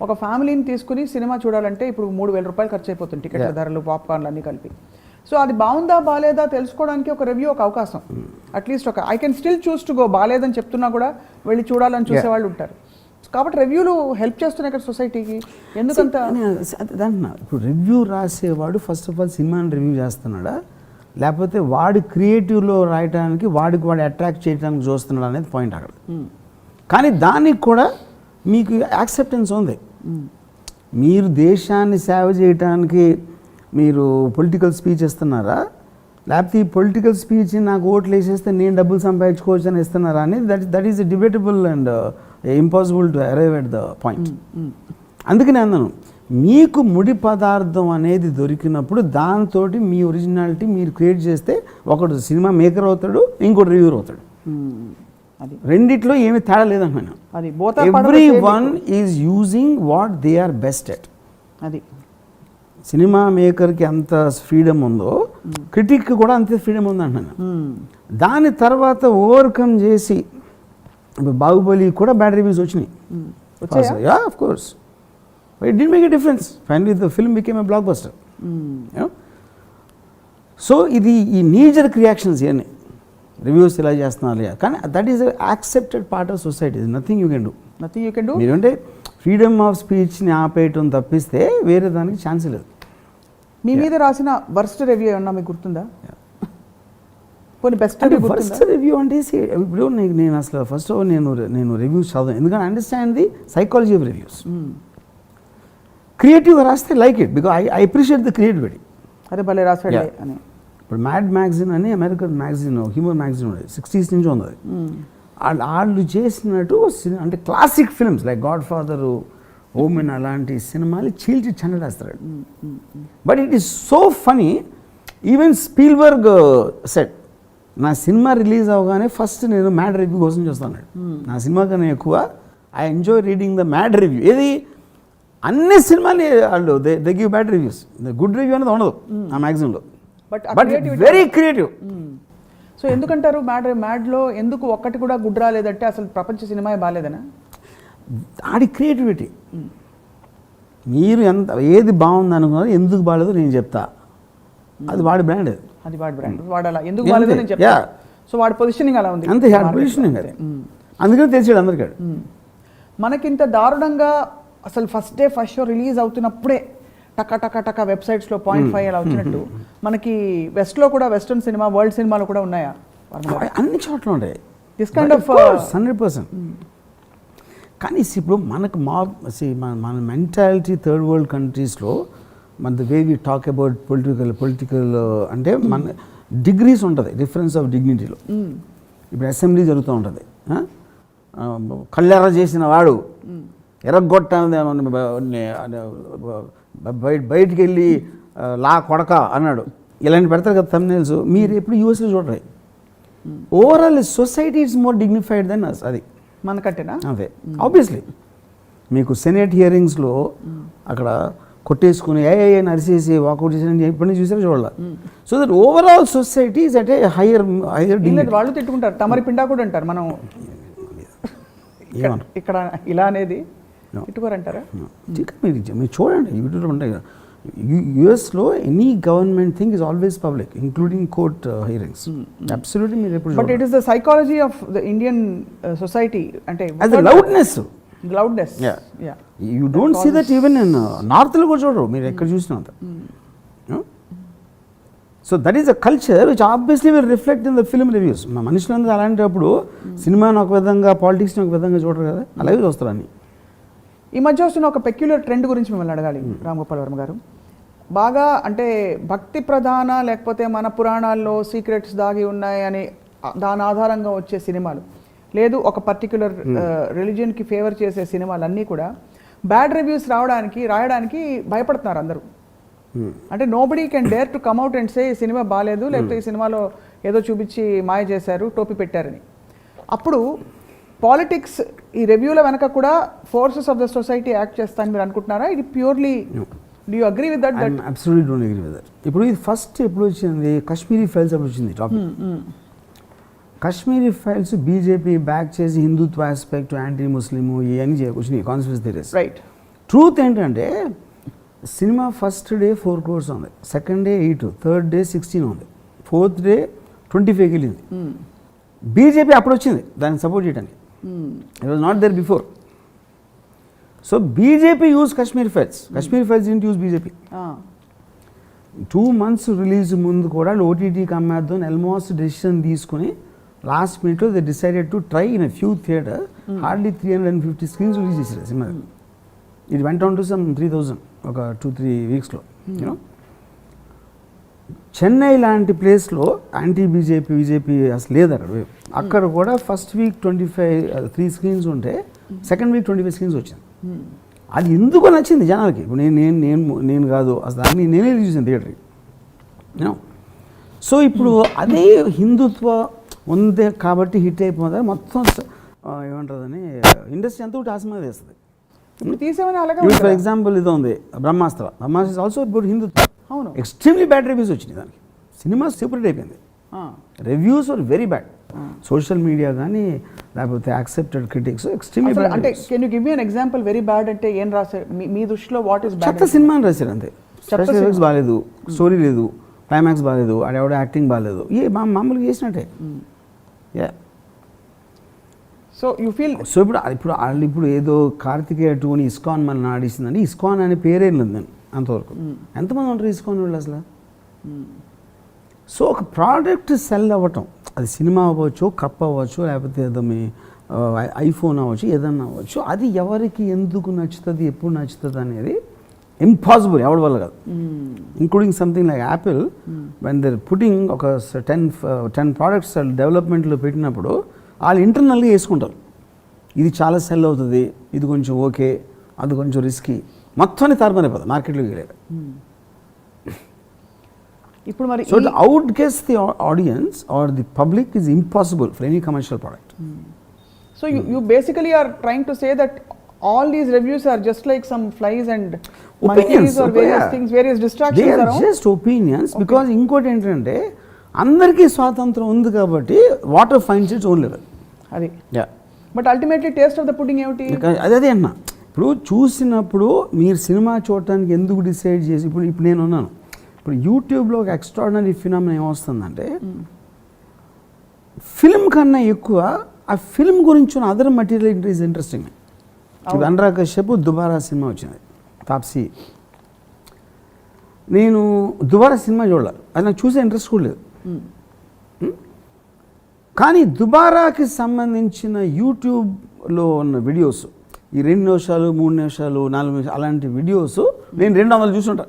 ఒక ఫ్యామిలీని తీసుకుని సినిమా చూడాలంటే ఇప్పుడు 3,000 రూపాయలు ఖర్చు అయిపోతుంది, టికెట్ల ధరలు, పాప్కార్న్లు అన్నీ కలిపి. సో అది బాగుందా బాగాలేదా తెలుసుకోవడానికి ఒక రివ్యూ ఒక అవకాశం. At least I can still choose to go. బాగాలేదని చెప్తున్నా కూడా వెళ్ళి చూడాలని చూసేవాళ్ళు ఉంటారు. కాబట్టి రివ్యూలు హెల్ప్ చేస్తున్నాయి ఇక్కడ సొసైటీకి. ఎందుకంత దాంట్లో ఇప్పుడు రివ్యూ రాసేవాడు ఫస్ట్ ఆఫ్ ఆల్ సినిమాని రివ్యూ చేస్తున్నాడా, లేకపోతే వాడి క్రియేటివ్లో రాయడానికి వాడికి వాడు అట్రాక్ట్ చేయడానికి చూస్తున్నాడు అనేది పాయింట్ అక్కడ. కానీ దానికి కూడా మీకు యాక్సెప్టెన్స్ ఉంది. మీరు దేశాన్ని సేవ చేయడానికి మీరు పొలిటికల్ స్పీచ్ ఇస్తున్నారా, లేకపోతే ఈ పొలిటికల్ స్పీచ్ నాకు ఓట్లు వేసేస్తే నేను డబ్బులు సంపాదించుకోవచ్చు అని ఇస్తున్నారా అనేది that is debatable and impossible to arrive at the point. అందుకని అన్నాను, మీకు ముడి పదార్థం అనేది దొరికినప్పుడు దాంతో మీ ఒరిజినాలిటీ మీరు క్రియేట్ చేస్తే ఒకడు సినిమా మేకర్ అవుతాడు, ఇంకోటి రివ్యూర్ అవుతాడు. రెండిట్లో ఏమీ తేడా లేదంటున్నాను. Every one is using what they are best at. అది సినిమా మేకర్కి ఎంత ఫ్రీడమ్ ఉందో క్రిటిక్కి కూడా అంతే ఫ్రీడమ్ ఉంది అంటున్నాను. దాని తర్వాత ఓవర్కమ్ చేసి బాహుబలి కూడా బ్యాడ్ రివ్యూస్ వచ్చినాయి. Yeah, of course. But it didn't make a difference. Finally, the film became a blockbuster. You know? So, ఇది ఈ knee-jerk reactions ఇవన్నీ రివ్యూస్ ఇలా చేస్తున్నారు. కానీ that is accepted part of society. Nothing you can do. మీరంటే freedom of స్పీచ్ని ఆపేయటం తప్పిస్తే వేరే దానికి ఛాన్స్ లేదు. మీ మీద రాసిన వర్స్ట్ రివ్యూ ఏమన్నా మీకు గుర్తుందా? బెస్ట్ రివ్యూ అంటే ఇప్పుడు నేను అసలు ఫస్ట్ నేను రివ్యూస్ చదవను, ఎందుకంటే understand the psychology of reviews. క్రియేటివ్గా రాస్తే like it because I appreciate the creativity. అరే భలే రాసాడు అని. ఇప్పుడు మ్యాడ్ మ్యాగజైన్ అని అమెరికన్ మ్యాగజైన్, హ్యూమర్ మ్యాగజైన్ ఉండేది, 60s నుంచి ఉంది. వాళ్ళు చేసినట్టు అంటే classic films like god father, Omen అలాంటి సినిమాలు చీల్చి చెండేస్తాడు. But it is so funny. Even Spielberg set, నా సినిమా రిలీజ్ అవగానే ఫస్ట్ నేను మ్యాడ్ రివ్యూ కోసం చూస్తాను. నా సినిమా కన్నా ఎక్కువ I enjoy reading the mad review. ఏది అన్ని సినిమాలు వాళ్ళు they give bad reviews, good review అనేది ఉండదు ఆ మ్యాగజైన్లో. But very creative. సో ఎందుకంటారు మ్యాడ్లో ఎందుకు ఒక్కటి కూడా గుడ్ రాలేదంటే అసలు ప్రపంచ సినిమా బాగాలేదనా? ఆడి క్రియేటివిటీ. మీరు ఎంత ఏది బాగుంది అనుకున్నారు, ఎందుకు బాగాలేదో నేను చెప్తా, అది వాడి బ్రాండ్. అది వాడి బ్రాండ్, వాడు అలా ఎందుకు బాగాలేదో నేను చెప్తా. సో వాడి పొజిషనింగ్ అలా ఉంది, అంతే. పొజిషనింగ్ అది, అందుకని తెలిసాడు అందరికీ. మనకింత దారుణంగా అసలు ఫస్ట్ షో రిలీజ్ అవుతున్నప్పుడే టక వెబ్సైట్స్లో 0.5 అలా వచ్చినట్టు మనకి వెస్ట్లో కూడా, వెస్టర్న్ సినిమా, వరల్డ్ సినిమాలు కూడా ఉన్నాయా? అన్ని చోట్ల ఉంటాయి దిస్ కైండ్ ఆఫ్ 100%. కానీ ఇప్పుడు మనకు మన మెంటాలిటీ థర్డ్ వరల్డ్ కంట్రీస్లో మన the way we talk about political అంటే మన డిగ్రీస్ ఉంటుంది, డిఫరెన్స్ ఆఫ్ డిగ్నిటీలో. ఇప్పుడు అసెంబ్లీ జరుగుతూ ఉంటుంది, కళ్ళెర్ర చేసిన వాడు ఎర్రగొట్ట బయటికి వెళ్ళి లా కొడక అన్నాడు, ఇలాంటి పెడతారు కదా థంబ్నెయిల్స్. మీరు ఎప్పుడు యూఎస్లో చూడరు. Overall society is more dignified than us. అది మనకంటేనా? అదే ఆబ్వియస్లీ. మీకు సెనేట్ హియరింగ్స్లో అక్కడ కొట్టేసుకుని ఏ నరిసేసి వాకౌట్ చేసి ఎప్పటి నుంచి చూసారో చూడాలి. So that overall society is at a higher లేదు, వాళ్ళు తిట్టుకుంటారు, తమరి పిండా కూడా అంటారు. మనం ఇక్కడ ఇలా అనేది తిట్టుకోరంటారా? మీరు చూడండి యూట్యూబ్లో ఉంటాయి కదా, యుఎస్లో any government thing is always public including court hearings. Absolutely మీరు ఎప్పుడు but it is the psychology of the Indian society, అంటే loudness. You don't see that even in నార్త్లో కూడా చూడరు మీరు ఎక్కడ చూసినంత. So that is a culture which obviously will reflect in the film reviews. మా మనుషులందరూ అలాంటప్పుడు సినిమాని ఒక విధంగా పాలిటిక్స్ని ఒక విధంగా చూడరు కదా, అలాగే చూస్తారు అన్ని. ఈ మధ్య వస్తున్న ఒక పెక్యులర్ ట్రెండ్ గురించి మిమ్మల్ని అడగాలి రామ్ గోపాల్ వర్మ గారు. బాగా అంటే భక్తి ప్రధాన, లేకపోతే మన పురాణాల్లో సీక్రెట్స్ దాగి ఉన్నాయి అని దాని ఆధారంగా వచ్చే సినిమాలు, లేదు ఒక పర్టిక్యులర్ రిలీజియన్కి ఫేవర్ చేసే సినిమాలు అన్నీ కూడా బ్యాడ్ రివ్యూస్ రాయడానికి భయపడుతున్నారు అందరూ. అంటే nobody can dare to come out and say ఈ సినిమా బాగాలేదు, లేకపోతే ఈ సినిమాలో ఏదో చూపించి మాయ చేశారు, టోపీ పెట్టారని. అప్పుడు పాలిటిక్స్ ఈ రివ్యూల వెనక కూడా forces of the society act చేస్తారని మీరు అనుకుంటున్నారా? ఇది purely do you agree with that? Absolutely don't agree with that. ఇప్పుడు ఇది ఫస్ట్ ఎప్పుడు వచ్చింది, కాశ్మీరీ ఫైల్స్ అప్పుడు వచ్చింది topic. Kashmiri files BJP back చేసి హిందుత్వ ఆస్పెక్ట్, యాంటీ ముస్లిము ఇవన్నీ వచ్చినాయి కాన్స్పిరసీ థియరీస్. రైట్. ట్రూత్ ఏంటంటే సినిమా ఫస్ట్ డే 4 crores ఉంది, సెకండ్ డే 8, థర్డ్ డే 16 ఉంది, ఫోర్త్ డే 25 వెళ్ళింది. బీజేపీ అప్పుడు వచ్చింది దాన్ని సపోర్ట్ చేయడానికి. It was not there before. So BJP use Kashmir files, Kashmir files didn't use BJP. 2 months release ముందు కూడా ఓటీటీకి అమ్మేద్దాం ఆల్మోస్ట్ డెసిషన్ తీసుకుని లాస్ట్ మినిట్లో they decided to try in a few theatre. Hardly 350 screens release చేశారు cinema. It went on to some 3000 ఒక 2-3 weeksలో. You know Chennai లాంటి ప్లేస్లో యాంటీ బీజేపీ అసలు లేదు అక్కడ. అక్కడ కూడా ఫస్ట్ వీక్ 3 screens ఉంటే సెకండ్ వీక్ 25 screens వచ్చింది. అది ఎందుకు నచ్చింది జనాలకి. ఇప్పుడు నేను కాదు అసలు దాన్ని నేనే చూసాను థియేటర్కి. సో ఇప్పుడు అదే హిందుత్వ ఉందే కాబట్టి హిట్ అయిపోతుంది మొత్తం. ఏమంటుందని ఇండస్ట్రీ అంతా ఒకటి ఆసమా వేస్తుంది. ఫర్ ఎగ్జాంపుల్ ఇది ఉంది Brahmastra is also about Hindutva. అవును, ఎక్స్ట్రీమ్లీ బ్యాడ్ రివ్యూస్ వచ్చినాయి దానికి. సినిమా సెపరేట్ అయిపోయింది, reviews are very bad. Social media కానీ లేకపోతే యాక్సెప్టెడ్ క్రిటిక్స్ ఎక్స్ట్రీమ్లీ బ్యాడ్. అంటే can you give me an example very bad అంటే ఏం రాశారు మీ దృష్టిలో? What is bad? చెత్త సినిమా అని రాశారు అంతే. స్పెషల్ ఎఫెక్ట్స్ బాగాలేదు, స్టోరీ లేదు, క్లైమాక్స్ బాగాలేదు, ఆడెవడో యాక్టింగ్ బాగాలేదు, మామూలుగా చేసినట్టే. సో యూ ఫీల్ ఇప్పుడు ఏదో కార్తికేయ 2 అని ఇస్కాన్ మనల్ని ఆడిస్తుందండి. ఇస్కాన్ అనే పేరే లేదు అంతవరకు. ఎంతమంది ఉంటారు ఇస్కాన్ వాళ్ళు అసలు? సో ఒక ప్రోడక్ట్ సెల్ అవ్వటం, అది సినిమా అవ్వచ్చు, కప్ అవ్వచ్చు, లేకపోతే ఏదో మీ ఐఫోన్ అవ్వచ్చు, ఏదన్నా అవ్వచ్చు, అది ఎవరికి ఎందుకు నచ్చుతుంది, ఎప్పుడు నచ్చుతుంది అనేది ఇంపాసిబుల్, ఎవరి వల్ల కాదు. Including something like Apple, when they're putting ఒక 10 products డెవలప్మెంట్లో పెట్టినప్పుడు వాళ్ళు ఇంటర్నల్గా వేసుకుంటారు. ఇది చాలా సెల్ అవుతుంది, ఇది కొంచెం ఓకే, అది కొంచెం రిస్కీ, మొత్తాన్ని తారుమారైపోతుంది మార్కెట్లోకి వెళ్ళాక. ఇప్పుడు మరి so to outguess the audience or the public is impossible for any commercial product. So you basically are trying to say that all these reviews are just like some flies and opinions or various things, various distractions they are just opinions. Okay. Because ఇంకోటి ఏంటంటే అందరికీ స్వాతంత్రం ఉంది కాబట్టి water finds its own level. అది but ultimately taste of the pudding ఏమిటి? అదే అన్నా. ఇప్పుడు చూసినప్పుడు మీరు సినిమా చూడటానికి ఎందుకు డిసైడ్ చేసి ఇప్పుడు నేను ఉన్నాను. ఇప్పుడు యూట్యూబ్లో ఒక ఎక్స్ట్రాడినరీ ఫినామినా ఏమొస్తుందంటే ఫిల్మ్ కన్నా ఎక్కువ ఆ ఫిల్మ్ గురించి ఉన్న అదర్ మెటీరియల్ ఈజ్ ఇంట్రెస్టింగ్. ఇప్పుడు అనురాగ్ కశ్యప్ దుబారా సినిమా వచ్చింది, తాప్సీ. నేను దుబారా సినిమా చూడాలి, అది నాకు చూసే ఇంట్రెస్ట్ కూడా లేదు. కానీ దుబారాకి సంబంధించిన యూట్యూబ్లో ఉన్న వీడియోస్, ఈ 2 నిమిషాలు 3 నిమిషాలు 4 నిమిషాలు అలాంటి వీడియోస్ నేను 200 చూసుంటా.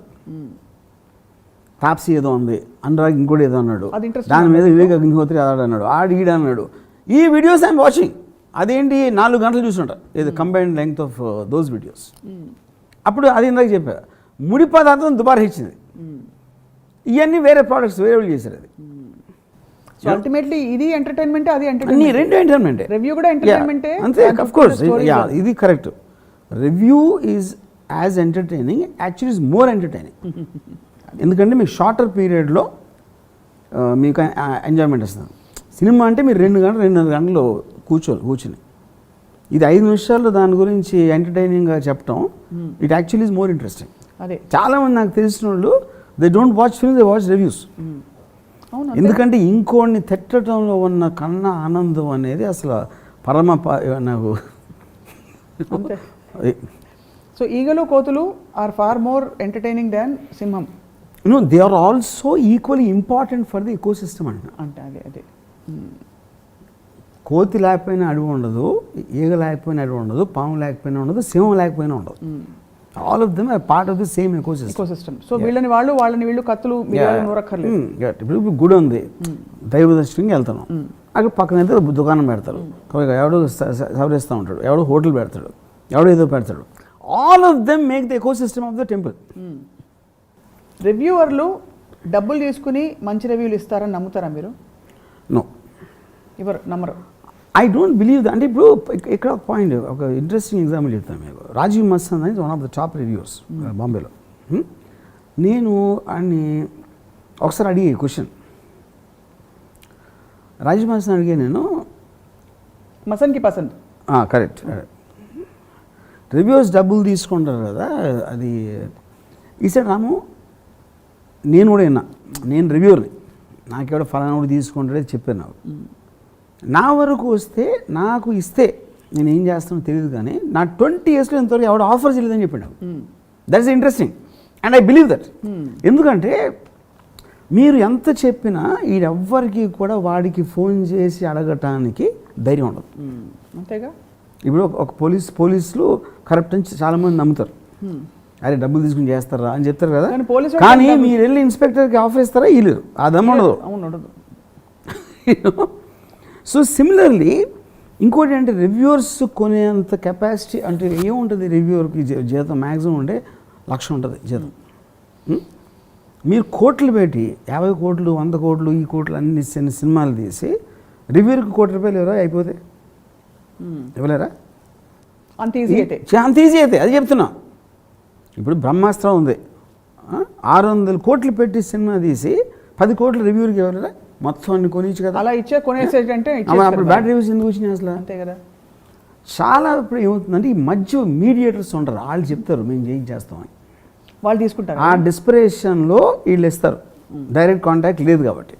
తాప్సీ ఏదో ఉంది, అనురాగ్ ఇంకోటి ఏదో అన్నాడు, దాని మీద వివేక్ అగ్నిహోత్రి అన్నాడు, ఈడన్నాడు. ఈ వీడియోస్ ఐఎమ్ వాచింగ్. అదేంటి 4 గంటలు చూసుంటా, ఇది combined length of those videos. అప్పుడు అది ఇందాక చెప్పా, ముడి పదార్థం దుబారా ఇచ్చింది. ఇవన్నీ వేరే ప్రోడక్ట్స్ వేరే వాళ్ళు చేశారు. అది సో అల్టిమేట్లీ ఇది ఎంటర్టైన్మెంటే, అది ఎంటర్టైన్మెంట్, రెండు ఎంటర్టైన్మెంటే. రివ్యూ కూడా ఎంటర్టైన్మెంటే అంతే. ఆఫ్ కోర్స్ ఇది correct. Review is as entertaining actually is more entertaining. ఎందుకంటే మీకు షార్టర్ పీరియడ్లో మీకు ఎంజాయ్మెంట్ వస్తుంది. సినిమా అంటే మీరు 2 గంటలు 2.5 గంటలు కూర్చుని ఇది 5 నిమిషాల్లో దాని గురించి ఎంటర్టైనింగ్గా చెప్పడం it actually is more interesting. అదే చాలామంది నాకు తెలిసిన వాళ్ళు they don't watch films, they watch reviews. అవును, ఎందుకంటే ఇంకోడిని తిట్టడంలో ఉన్న కన్నా ఆనందం అనేది అసలు నాకు అంతే. సో ఈగలు కోతులు are far more entertaining than సింహం. They are also equally important for the ecosystem అంట. అంటే అదే కోతి లేకపోయినా అడవి ఉండదు, ఈగ లేకపోయినా అడవి ఉండదు, పాము లేకపోయినా ఉండదు, సింహం లేకపోయినా ఉండదు. All of them are part of the same ecosystem. So వాళ్ళని వీళ్ళు కత్తులు నూరక్కర్లేదు. ఇప్పుడు గుడి ఉంది, దైవ దర్శనంకి వెళ్తున్నాం, అక్కడ పక్కన అయితే దుకాణం పెడతారు, ఎవడో సవరిస్తూ ఉంటాడు, ఎవడో హోటల్ పెడతాడు, ఎవడో ఏదో పెడతాడు. All of them make the ecosystem of the temple. రివ్యూవర్లు డబ్బులు తీసుకుని మంచి రివ్యూలు ఇస్తారని నమ్ముతారా మీరు? నో, ఎవరు నమ్మరు. ఐ డోంట్ బిలీవ్ అంటే ఇప్పుడు ఇక్కడ ఒక పాయింట్, ఒక ఇంట్రెస్టింగ్ ఎగ్జాంపుల్ చెప్తాను మీకు. రాజీవ్ మస్తాన్ అనేది one of the top reviewers బాంబేలో. నేను ఆయన్ని ఒకసారి అడిగే క్వశ్చన్, రాజీవ్ మస్తాన్ అడిగే నేను మసన్కి పసంద్ కరెక్ట్ రివ్యూవర్స్ డబ్బులు తీసుకుంటారు కదా, అది ఈసారి రాము నేను కూడా విన్నా, నేను రివ్యూవర్ని, నాకెవడో ఫలానా కూడా తీసుకుంటాడే చెప్పాను. నాకు నా వరకు వస్తే నాకు ఇస్తే నేను ఏం చేస్తానో తెలియదు, కానీ నా 20 yearsలో ఇంతవరకు ఎవడో ఆఫర్ చేయలేదని చెప్పాడు నాకు. That is interesting and I believe that. ఎందుకంటే మీరు ఎంత చెప్పినా ఈడెవ్వరికి కూడా వాడికి ఫోన్ చేసి అడగటానికి ధైర్యం ఉండదు. అంతేగా. ఇప్పుడు ఒక పోలీసులు కరప్ట్ అని చాలామంది నమ్ముతారు, అరే డబ్బులు తీసుకుని చేస్తారా అని చెప్తారు కదా, కానీ మీరు వెళ్ళి ఇన్స్పెక్టర్కి ఆఫర్ ఇస్తారా ఇల్లు ఆ దమ్ము ఉండదు. సో సిమిలర్లీ ఇంకోటి అంటే రివ్యూవర్స్ కొనేంత కెపాసిటీ అంటే ఏముంటుంది రివ్యూవర్కి జీతం మ్యాక్సిమం ఉంటే 1,00,000 ఉంటుంది జీతం. మీరు కోట్లు పెట్టి 50 కోట్లు 100 కోట్లు ఈ కోట్లు అన్ని సినిమాలు తీసి రివ్యూవర్కి ₹1,00,000 ఎవరో అయిపోతే ఇవ్వలేరా? అంత ఈజీ అయితే అది చెప్తున్నా. ఇప్పుడు బ్రహ్మాస్త్రం ఉంది, 600 కోట్లు పెట్టి సినిమా తీసి 10 కోట్లు రివ్యూర్కి ఎవరైనా మొత్తం అన్ని కొనిచ్చు కదా, అలా ఇచ్చే కొనేసేటంటే అప్పుడు బ్యాడ్ రివ్యూస్ ఎందుకు వచ్చినాయి అసలు? అంతే కదా. చాలా ఇప్పుడు ఏమవుతుందంటే ఈ మధ్య మీడియేటర్స్ ఉంటారు, వాళ్ళు చెప్తారు మేము చేస్తామని, వాళ్ళు తీసుకుంటారు. ఆ డిస్పరేషన్లో వీళ్ళు ఇస్తారు, డైరెక్ట్ కాంటాక్ట్ లేదు కాబట్టి.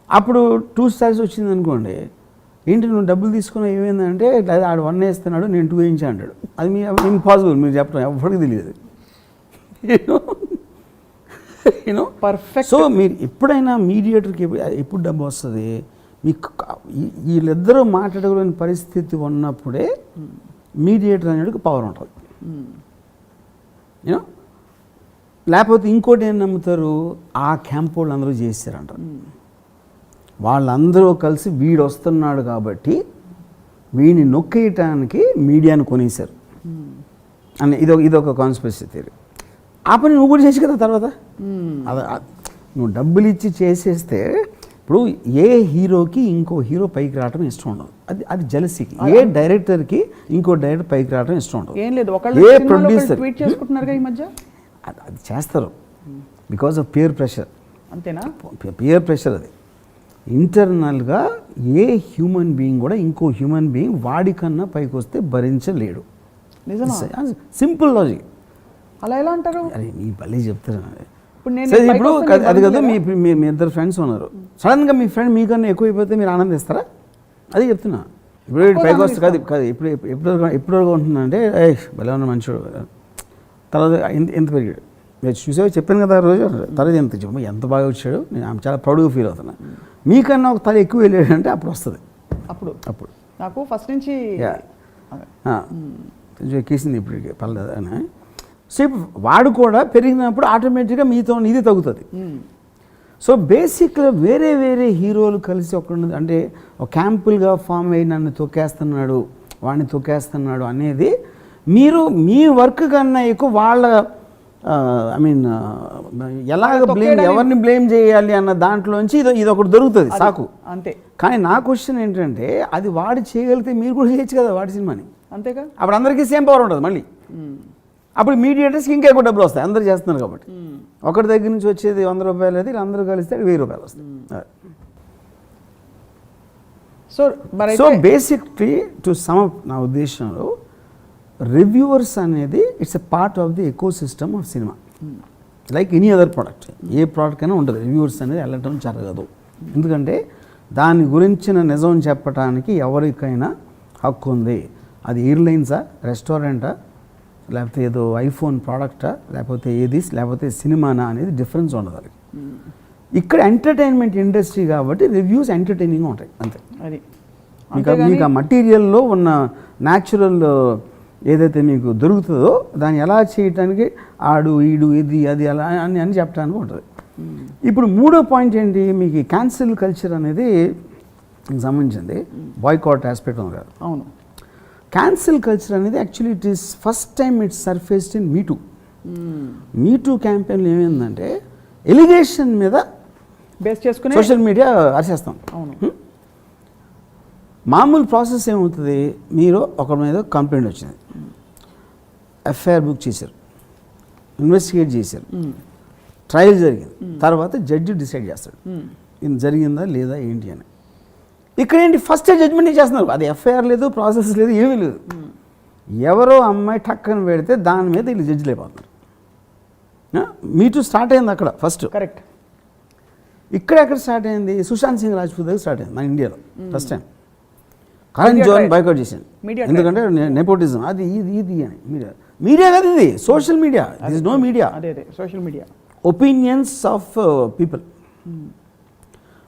అప్పుడు 2 stars వచ్చింది అనుకోండి, ఏంటి నువ్వు డబ్బులు తీసుకున్నా ఏమైందంటే ఆడు 1 వేస్తున్నాడు నేను 2 వేయించా అంటాడు. అది మీ ఇంపాసిబుల్, మీరు చెప్పడం ఎవరికి తెలియదు. పర్ఫెక్ట్. సో మీరు ఎప్పుడైనా మీడియేటర్కి ఎప్పుడు డబ్బు వస్తుంది, మీకు వీళ్ళిద్దరూ మాట్లాడగలిగిన పరిస్థితి ఉన్నప్పుడే మీడియేటర్ అనేది పవర్ ఉంటుంది. యూనో, లేకపోతే ఇంకోటి ఏం నమ్ముతారు, ఆ క్యాంప్ వాళ్ళు అందరూ చేశారంటారు. వాళ్ళందరూ కలిసి వీడు వస్తున్నాడు కాబట్టి వీడిని నొక్కేయటానికి మీడియాను కొనేశారు అని ఇదొక కాన్స్పిరసీ థియరీ. ఆ పని నువ్వు కూడా చేసి కదా తర్వాత. నువ్వు డబ్బులు ఇచ్చి చేసేస్తే ఇప్పుడు ఏ హీరోకి ఇంకో హీరో పైకి రావడం ఇష్టం ఉండదు, అది జెలసీకి. ఏ డైరెక్టర్కి ఇంకో డైరెక్టర్ పైకి రావడం ఇష్టం ఉండదు. ఏం లేదు, ఏ ప్రొడ్యూసర్ ట్వీట్ చేసుకుంటున్నారు ఈ మధ్య, అది చేస్తారు బికాజ్ ఆఫ్ పియర్ ప్రెషర్. అంతేనా? పియర్ ప్రెషర్ అది. ఇంటర్నల్గా ఏ హ్యూమన్ బీయింగ్ కూడా ఇంకో హ్యూమన్ బీయింగ్ వాడికన్నా పైకి వస్తే భరించలేడు. నిజమా? Simple logic. అలా ఎలా అంటారు? అరే నీ భలే చెప్తారు. ఇప్పుడు అది కదా, మీ 2 ఫ్రెండ్స్ ఉన్నారు, సడన్గా మీ ఫ్రెండ్ మీకన్నా ఎక్కువ అయిపోతే మీరు ఆనందిస్తారా? అది చెప్తున్నా. ఇప్పుడు పైకి వస్తే కాదు ఎప్పుడు ఉంటుందంటే భలే ఉన్న మనుషుడు, తర్వాత ఎంత పెరిగాడు మీరు చూసావు, చెప్పాను కదా రోజు, తర్వాత ఎంత బాగా వచ్చాడు, నేను ఆమె చాలా ప్రౌడ్గా ఫీల్ అవుతున్నా. మీకన్నా ఒక తల ఎక్కువ వెళ్ళాడంటే అప్పుడు వస్తుంది. అప్పుడు నాకు ఫస్ట్ నుంచి ఎక్కేసింది ఇప్పటికి పర్లేదు అని. సో ఇప్పుడు వాడు కూడా పెరిగినప్పుడు ఆటోమేటిక్గా మీతో ఇది తగ్గుతుంది. సో బేసిక్గా వేరే హీరోలు కలిసి అంటే ఒక క్యాంపుల్గా ఫామ్ అయ్యి నన్ను తొక్కేస్తున్నాడు వాడిని తొక్కేస్తున్నాడు అనేది మీరు మీ వర్క్ కన్నా ఎక్కువ వాళ్ళ ఎలాగ ఎవరిని బ్లేమ్ చేయాలి అన్న దాంట్లోంచి ఇది ఒకటి దొరుకుతుంది సాకు. అంతే. కానీ నా క్వశ్చన్ ఏంటంటే అది వాడు చేయగలిగితే మీరు కూడా చేయొచ్చు కదా వాడి సినిమాని. అంతేగా. అప్పుడు అందరికీ సేమ్ పవర్ ఉంటుంది మళ్ళీ. అప్పుడు మీడియేటర్స్కి ఇంకా ఎక్కువ డబ్బులు వస్తాయి, అందరూ చేస్తున్నారు కాబట్టి. ఒకటి దగ్గర నుంచి వచ్చేది 100 రూపాయలు అయితే అందరూ కలిస్తే 1000 రూపాయలు వస్తాయి. So basically to sum up నా ఉద్దేశంలో రివ్యూవర్స్ అనేది it's a part of the ecosystem of cinema, like any other product. A product అయినా ఉంటుంది, రివ్యూవర్స్ అనేది వెళ్ళటం జరగదు. ఎందుకంటే దాని గురించిన నిజం చెప్పడానికి ఎవరికైనా హక్కు ఉంది. అది ఎయిర్లైన్సా, రెస్టారెంటా, లేకపోతే ఏదో ఐఫోన్ ప్రోడక్టా, లేకపోతే ఏది, లేకపోతే సినిమానా అనేది డిఫరెన్స్ ఉండదు అది. ఇక్కడ ఎంటర్టైన్మెంట్ ఇండస్ట్రీ కాబట్టి రివ్యూస్ ఎంటర్టైనింగ్గా ఉంటాయి అంతే. అది మీకు ఆ మటీరియల్లో ఉన్న న్యాచురల్ ఏదైతే మీకు దొరుకుతుందో దాన్ని ఎలా చేయటానికి ఆడు ఈడు ఇది అది అలా అని చెప్పడానికి ఉంటుంది. ఇప్పుడు మూడో పాయింట్ ఏంటి, మీకు క్యాన్సిల్ కల్చర్ అనేది సంబంధించింది బాయ్కాట్ ఆస్పెక్ట్ ఉంది కదా. అవును, క్యాన్సిల్ కల్చర్ అనేది actually it is first time it's surfaced in me too. Me too క్యాంపెయిన్లో ఏమైందంటే ఎలిగేషన్ మీద బేస్ చేసుకుని సోషల్ మీడియా అరిచేస్తాం. అవును, మామూలు ప్రాసెస్ ఏమవుతుంది, మీరు ఒకరి మీద కంప్లైంట్ వచ్చింది, ఎఫ్ఐఆర్ బుక్ చేశారు, ఇన్వెస్టిగేట్ చేశారు, ట్రయల్ జరిగింది, తర్వాత జడ్జి డిసైడ్ చేస్తాడు ఇది జరిగిందా లేదా ఏంటి అని. ఇక్కడ ఏంటి ఫస్ట్ జడ్జ్మెంట్ చేస్తున్నారు, అది ఎఫ్ఐఆర్ లేదు, ప్రాసెస్ లేదు, ఏమీ లేదు. ఎవరో అమ్మాయి టక్కన పెడితే దాని మీద వీళ్ళు జడ్జిలు అయిపోతున్నారు. మీటూ స్టార్ట్ అయింది అక్కడ ఫస్ట్. కరెక్ట్. ఇక్కడ ఎక్కడ స్టార్ట్ అయింది, సుశాంత్ సింగ్ రాజ్పూత్ దగ్గర స్టార్ట్ అయింది మన ఇండియాలో first time. Karan Johar boycott చేశాను, ఎందుకంటే నెపోటిజం అది ఇది అని. మీడియా కాదు ఇది, social media. This no media, social media opinions of people.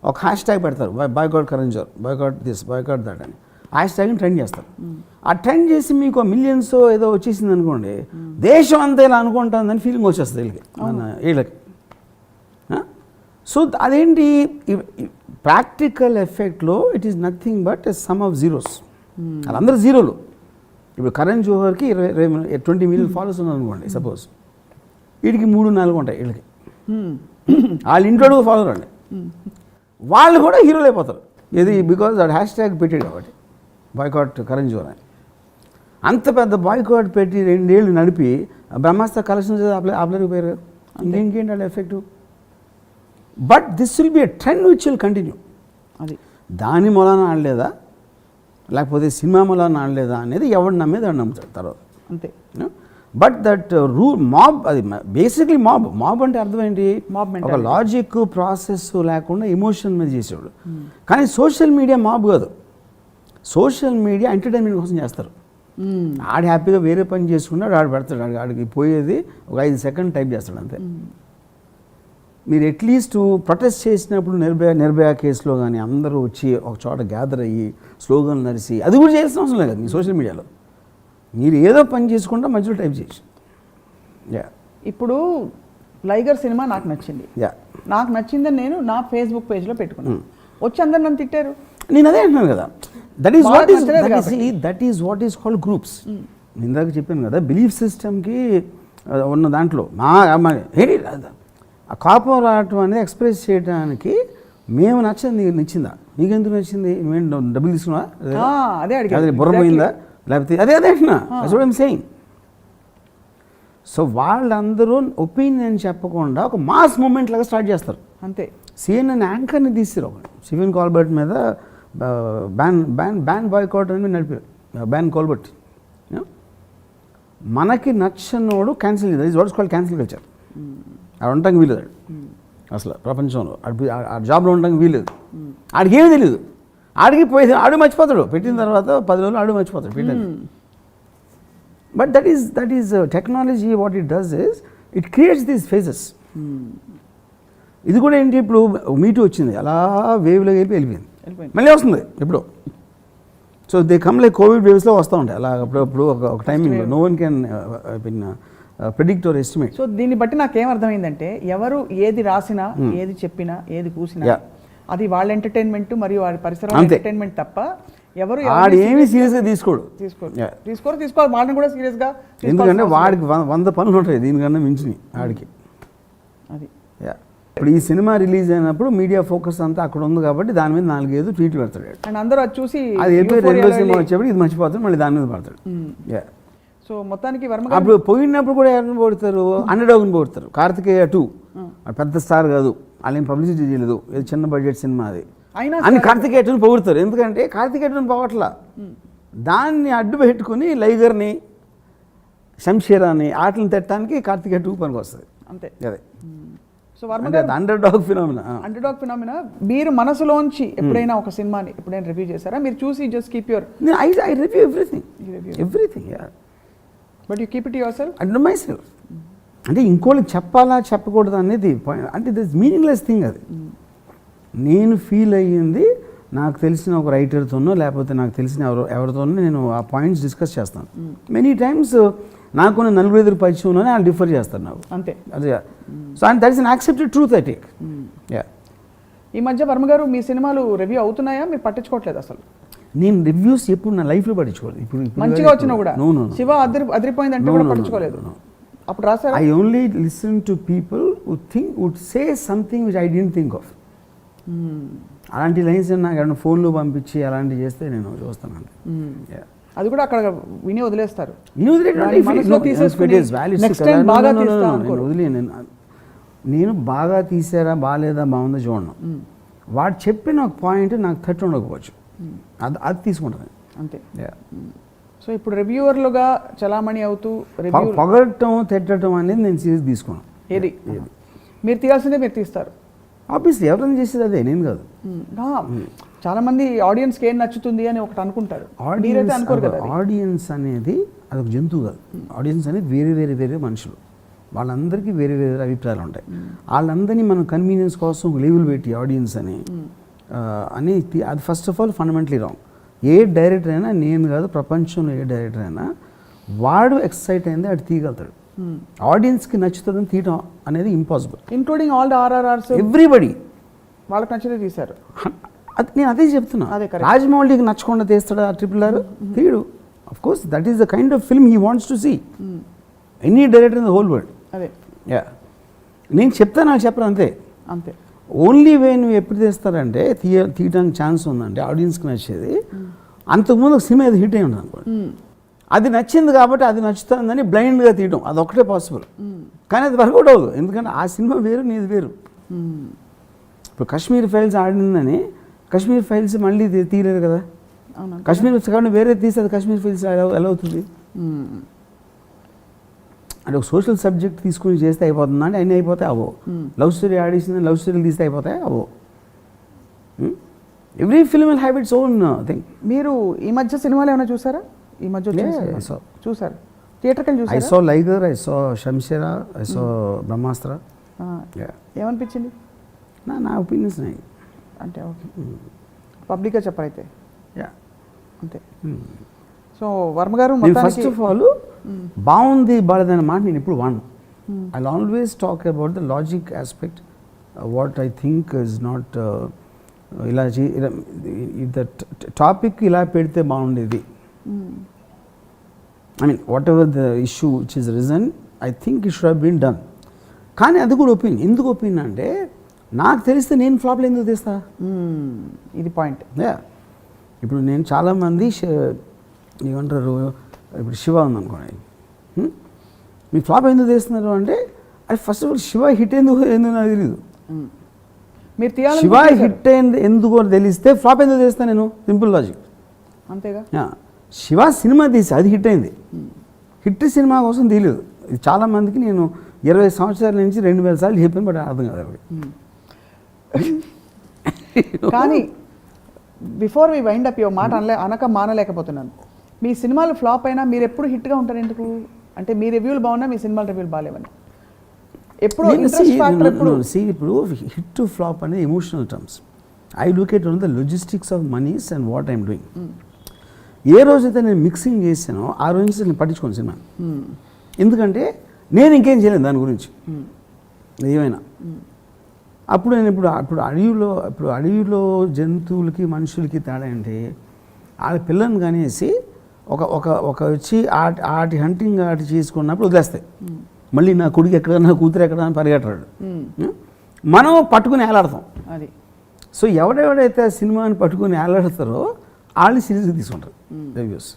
ఒక హ్యాష్ ట్యాగ్ పెడతారు, boycott Karan Johar, boycott this, boycott that అని హ్యాష్ ట్యాగ్ని ట్రెండ్ చేస్తారు. ఆ ట్రెండ్ చేసి మీకు మిలియన్స్ ఏదో వచ్చేసింది అనుకోండి, దేశం అంతా ఇలా అనుకుంటుందని ఫీలింగ్ వచ్చేస్తుంది వీళ్ళకి, మన వీళ్ళకి. సో అదేంటి ప్రాక్టికల్ ఎఫెక్ట్లో it is nothing but sum of zeros. వాళ్ళందరూ జీరోలు. ఇప్పుడు కరణ్ జోహర్కి 20 మిలియన్ ఫాలోవర్స్ ఉన్నారు అనుకోండి సపోజ్, వీడికి 3-4 ఉంటాయి వీళ్ళకి. వాళ్ళ ఇంట్లో ఫాలోవర్ అండి, వాళ్ళు కూడా హీరోలు అయిపోతారు. ఇది బికాజ్ అది హ్యాష్ ట్యాగ్ పెట్టాడు కాబట్టి, బాయ్కాట్ కరణ్ జోహర్ అని. అంత పెద్ద బాయ్కాట్ పెట్టి 2 ఏళ్ళు నడిపి బ్రహ్మాస్త్ర కలెక్షన్స్ ఆపలేకపోయారు కదా, ఇంకేంటి వాళ్ళ effective. But this will be a trend which will continue. అది దాని మూలాన ఆడలేదా లేకపోతే సినిమా మూలాన ఆడలేదా అనేది ఎవడు నమ్మేది వాడు నమ్ముతాడు తర్వాత అంతే. బట్ దట్ మాబ్, అది బేసిక్లీ మాబ్ అంటే అర్థం ఏంటి, ఒక లాజిక్ ప్రాసెస్ లేకుండా ఎమోషన్ మీద చేసేవాడు. కానీ సోషల్ మీడియా మాబ్ కాదు, సోషల్ మీడియా ఎంటర్టైన్మెంట్ కోసం చేస్తారు. ఆడు హ్యాపీగా వేరే పని చేసుకున్నాడు, ఆడు పెడతాడు, ఆడికి పోయేది ఒక 5 సెకండ్ టైప్ చేస్తాడు అంతే. మీరు అట్లీస్ట్ ప్రొటెస్ట్ చేసినప్పుడు నిర్భయ కేసులో కానీ అందరూ వచ్చి ఒక చోట గ్యాదర్ అయ్యి స్లోగన్లు నరిసి అది కూడా చేయాల్సిన అవసరం లేదు మీ సోషల్ మీడియాలో. మీరు ఏదో పని చేసుకుంటే మధ్యలో టైప్ చేసి. ఇప్పుడు లైగర్ సినిమా నాకు నచ్చింది, నాకు నచ్చిందని నేను నా ఫేస్బుక్ పేజ్లో పెట్టుకున్నాను, వచ్చి అందరు నన్ను తిట్టారు. నేను అదే అంటున్నాను కదా, that is what is called groups. ఇందాక చెప్పాను కదా, బిలీఫ్ సిస్టమ్కి ఉన్న దాంట్లో ఆ కోపం రావటం అనేది ఎక్స్ప్రెస్ చేయడానికి మేము నచ్చింది, నీకు నచ్చిందా, నీకెందుకు నచ్చింది, నువ్వేం డబ్బులు తీసుకున్నా, అదే బుర్ర పోయిందా, లేకపోతే అదే అంటున్నా సేయింగ్. సో వాళ్ళందరూ ఒపీనియన్ చెప్పకుండా ఒక మాస్ మూమెంట్ లాగా స్టార్ట్ చేస్తారు అంతే. CNN యాంకర్ని తీసారు, ఒక స్టీఫెన్ కాల్బర్ట్ మీద బ్యాన్ బాయ్కాట్ అని నడిపారు, బ్యాన్ కాల్బర్ట్. మనకి నచ్చనోడు క్యాన్సిల్ చేయాలి, is what is called cancel culture. ఆడు ఉండటానికి వీలేదు అసలు ప్రపంచంలో, ఆ జాబ్లో ఉండడానికి వీలేదు. ఆడికి ఏమీ తెలియదు, ఆడికి పోయేది ఆడు మర్చిపోతాడు, పెట్టిన తర్వాత 10 రోజులు ఆడు మర్చిపోతాడు పెట్టాను. But that is technology. What it does is it creates these phases. ఇది కూడా ఏంటి, ఇప్పుడు మీటూ వచ్చింది, అలా వేవ్లో వెళ్ళిపోయింది, మళ్ళీ వస్తుంది ఇప్పుడు. So they come like Covid వేవ్స్లో వస్తూ ఉంటాయి అలా అప్పుడప్పుడు ఒక టైమింగ్లో. No one can predict or estimate. So దీన్ని బట్టి నాకేమర్థమైందంటే, ఎవరు ఏది రాసినా, ఏది చెప్పినా, ఏది కూసినా అది వాళ్ళ ఎంటర్టైన్మెంట్ మరియు వారి పరిసరాల ఎంటర్టైన్మెంట్ తప్ప ఎవరు ఏమి సీరియస్గా తీసుకోవాలి వాళ్ళని కూడా సీరియస్గా. ఎందుకంటే వాడికి 100 పనులు ఉంటాయి దీనికన్నా మించి ఆడికి. అది ఇప్పుడు ఈ సినిమా రిలీజ్ అయినప్పుడు మీడియా ఫోకస్ అంతా అక్కడ ఉంది కాబట్టి దాని మీద 4-5 ట్వీట్లు పెడతాడు. అండ్ అందరూ అది చూసి అది వెళ్ళిపోయి 2వ సినిమా వచ్చేప్పుడు ఇది మర్చిపోతాడు, మళ్ళీ దాని మీద పడతాడు. సో మొత్తానికి వర్మ గారు అప్పుడు పోయినప్పుడు కూడా ఎవరిని పోడతారు, అండర్డాగ్ని పోడతారు. కార్తికేయ 2 పెద్ద స్టార్ కాదు, వాళ్ళేం పబ్లిసిటీ చేయలేదు, ఇది చిన్న బడ్జెట్ సినిమా అది అయినా అని కార్తికేయ 2ని పొగుడతారు. ఎందుకంటే కార్తికేయ 2ని పోవట్లా, దాన్ని అడ్డు పెట్టుకుని లైగర్ని శంషీరాని ఆటలను తిట్టడానికి కార్తికేయ 2 పనికి వస్తుంది అంతే. అదే. సో వర్మ అంటే గారు అండర్డాగ్ ఫినామినా. అండర్డాగ్ ఫినామినా మీరు మనసులోంచి ఎప్పుడైనా ఒక సినిమాని ఎప్పుడైనా రివ్యూ చేశారా? మీరు చూసి just keep your I review everything but you keep it your self and my self. అంటే ఇంకోళ్ళకి చెప్పాలా చెప్పకూడదు అనేది అంటే దిస్ మీనింగ్లెస్ థింగ్ అది. నేను ఫీల్ అయ్యింది నాకు తెలిసిన ఒక రైటర్తోనో లేకపోతే నాకు తెలిసిన ఎవరితోనో నేను ఆ పాయింట్స్ డిస్కస్ చేస్తాను. మెనీ టైమ్స్ నాకు కొన్ని 4-5 పరిచయంలోనే వాళ్ళు డిఫర్ చేస్తారు నాకు అంతే. అదే. So and that is an accepted truth I take. ఈ మధ్య వర్మ గారు మీ సినిమాలు రివ్యూ అవుతున్నాయా? మీరు పట్టించుకోవట్లేదు అసలు? నేను రివ్యూస్ ఎప్పుడు నా లైఫ్లో పట్టించుకోలేదు. ఇప్పుడు మంచిగా వచ్చినా కూడా శివ అదిరిపోయిందంటే కూడా పట్టించుకోలేదు. అప్పుడు రాశారు I only listen to people would say something which I don't think of. అలాంటి లైన్స్ నాకు ఏమైనా ఫోన్లో పంపించి అలాంటివి చేస్తే నేను చూస్తాను. అది కూడా అక్కడ విని వదిలేస్తారు. నేను బాగా తీసారా బాగాలేదా బాగుందో చూడను. వాడు చెప్పిన ఒక పాయింట్ నాకు తట్టు ఉండకపోవచ్చు, అది తీసుకుంటాను అంతే. సో ఇప్పుడు రివ్యూవర్లుగా చలామణి అవుతూ పొగడటం తిట్టడం అనేది నేను సీరియస్ తీసుకోను. ఏది మీరు తీయాల్సిందే మీరు తీస్తారు. ఆబ్వియస్లీ ఎవరైనా చేసేది అదే, నేను కాదు. చాలా మంది ఆడియన్స్కి ఏం నచ్చుతుంది అని ఒకటి అనుకుంటారు, మీరైతే అనుకోరు కదా. ఆడియన్స్ అనేది అదొక జంతువు కాదు. ఆడియన్స్ అనేది వేరే వేరే వేరే మనుషులు, వాళ్ళందరికీ వేరే వేరే అభిప్రాయాలు ఉంటాయి. వాళ్ళందరినీ మనం కన్వీనియన్స్ కోసం లేబుల్ పెట్టి ఆడియన్స్ అని అది first of all fundamentally wrong. A director అయినా, నేను కాదు ప్రపంచంలో ఏ డైరెక్టర్ అయినా, వాడు ఎక్సైట్ అయింది అది తీయగలుగుతాడు. ఆడియన్స్కి నచ్చుతుందని తీయటం అనేది impossible. Including all the RRRs everybody వాళ్ళకి నచ్చితే తీశారు. అది నేను అదే చెప్తున్నా. రాజమౌళికి నచ్చకుండా తీస్తాడు ఆ RRR, తీయడు. Of course that is the kind of film he wants to see. Any director in the whole world. అదే నేను చెప్తాను, నాకు చెప్పను అంతే. అంతే. ఓన్లీ వే నువ్వు ఎప్పుడు తీస్తారంటే తీయడానికి ఛాన్స్ ఉందంటే ఆడియన్స్కి నచ్చేది. అంతకుముందు ఒక సినిమా ఏది హిట్ అయి ఉంటుంది అనుకోండి, అది నచ్చింది కాబట్టి అది నచ్చుతుందని బ్లైండ్గా తీయడం, అది ఒకటే పాసిబుల్. కానీ అది వర్కౌట్ అవ్వదు, ఎందుకంటే ఆ సినిమా వేరు, నీది వేరు. ఇప్పుడు కాశ్మీర్ ఫైల్స్ ఆడిందని కాశ్మీర్ ఫైల్స్ మళ్ళీ తీయలేరు కదా. కాశ్మీర్ కాబట్టి వేరే తీస్తే అది కాశ్మీర్ ఫైల్స్ ఎలా అవుతుంది? అంటే ఒక సోషల్ సబ్జెక్ట్ తీసుకుని చేస్తే అయిపోతుందా అంటే అన్నీ అయిపోతాయి అవో. లవ్ స్టోరీ ఆడిషన్ లవ్ స్టోరీలు తీస్తే అయిపోతాయి అవో. Every film will have its own thing. మీరు ఈ మధ్య సినిమాలు ఏమైనా చూసారా? ఈ మధ్య చూసారు థియేటర్కి వెళ్ళి చూసారు? I saw Liger, I saw Shamshera, I saw Brahmastra. ఏమనిపించింది? నా ఒపీనియన్స్ అంటే ఓకే, పబ్లిక్గా చెప్పరైతే అంతే. సో వర్మ గారు ఫస్ట్ ఆఫ్ ఆల్ బాగుంది బాలేదనే మాట నేను ఇప్పుడు వాడను. I always talk about the logic aspect, what I think is not ఇలా ద టాపిక్ ఇలా పెడితే బాగుండేది. I mean whatever the issue which is reason I think it should have been done. కానీ అది కూడా ఒపీనియన్. ఎందుకు opinion అంటే నాకు తెలిస్తే నేను ఫ్లాప్లు ఎందుకు తీస్తా? ఇది పాయింట్. ఇప్పుడు నేను చాలామంది ఏమంటారు, ఇప్పుడు శివ ఉందనుకోండి, మీ ఫ్లాప్ ఎందుకు తీస్తున్నారు అంటే అది first of all Shiva hit ఎందుకు నాకు తెలియదు. మీరు తీయాలి శివ హిట్ అయింది ఎందుకు తెలిస్తే ఫ్లాప్ ఎందుకు తీస్తాను నేను? సింపుల్ లాజిక్ అంతేగా. శివ సినిమా తీసి అది హిట్ అయింది, హిట్ సినిమా కోసం తీయలేదు. ఇది చాలామందికి నేను 20 సంవత్సరాల నుంచి 2000 సార్లు చెప్పాను, బట్ అర్థం కాదు. కానీ బిఫోర్ వి వైండ్ అప్, మాట అనక మానలేకపోతున్నాను. మీ సినిమాలు ఫ్లాప్ అయినా మీరు ఎప్పుడు హిట్గా ఉంటారు ఎందుకు? అంటే మీ రివ్యూలు బాగున్నా మీ సినిమాల రివ్యూలు బాగాలేవని ఎప్పుడు ఇప్పుడు హిట్ టు ఫ్లాప్ అనేది emotional terms. I look at on the logistics of monies and what I'm doing. ఏ రోజైతే నేను మిక్సింగ్ చేసానో ఆ రోజు నుంచి నేను పట్టించుకోను సినిమా. ఎందుకంటే నేను ఇంకేం చేయలేను దాని గురించి ఏమైనా. అప్పుడు నేను ఇప్పుడు అడవిలో జంతువులకి మనుషులకి తేడా అంటే వాళ్ళ పిల్లని కనేసి ఒక వచ్చి ఆటి హంటింగ్ ఆటి చేసుకున్నప్పుడు వదిలేస్తాయి. మళ్ళీ నా కొడుకు ఎక్కడ, నా కూతురు ఎక్కడ అని పరిగెట్టాడు. మనం పట్టుకుని ఏలాడతాం అది. సో ఎవడెవడైతే సినిమాని పట్టుకుని ఏలాడతారో వాళ్ళు సీరియస్గా తీసుకుంటారు రివ్యూస్.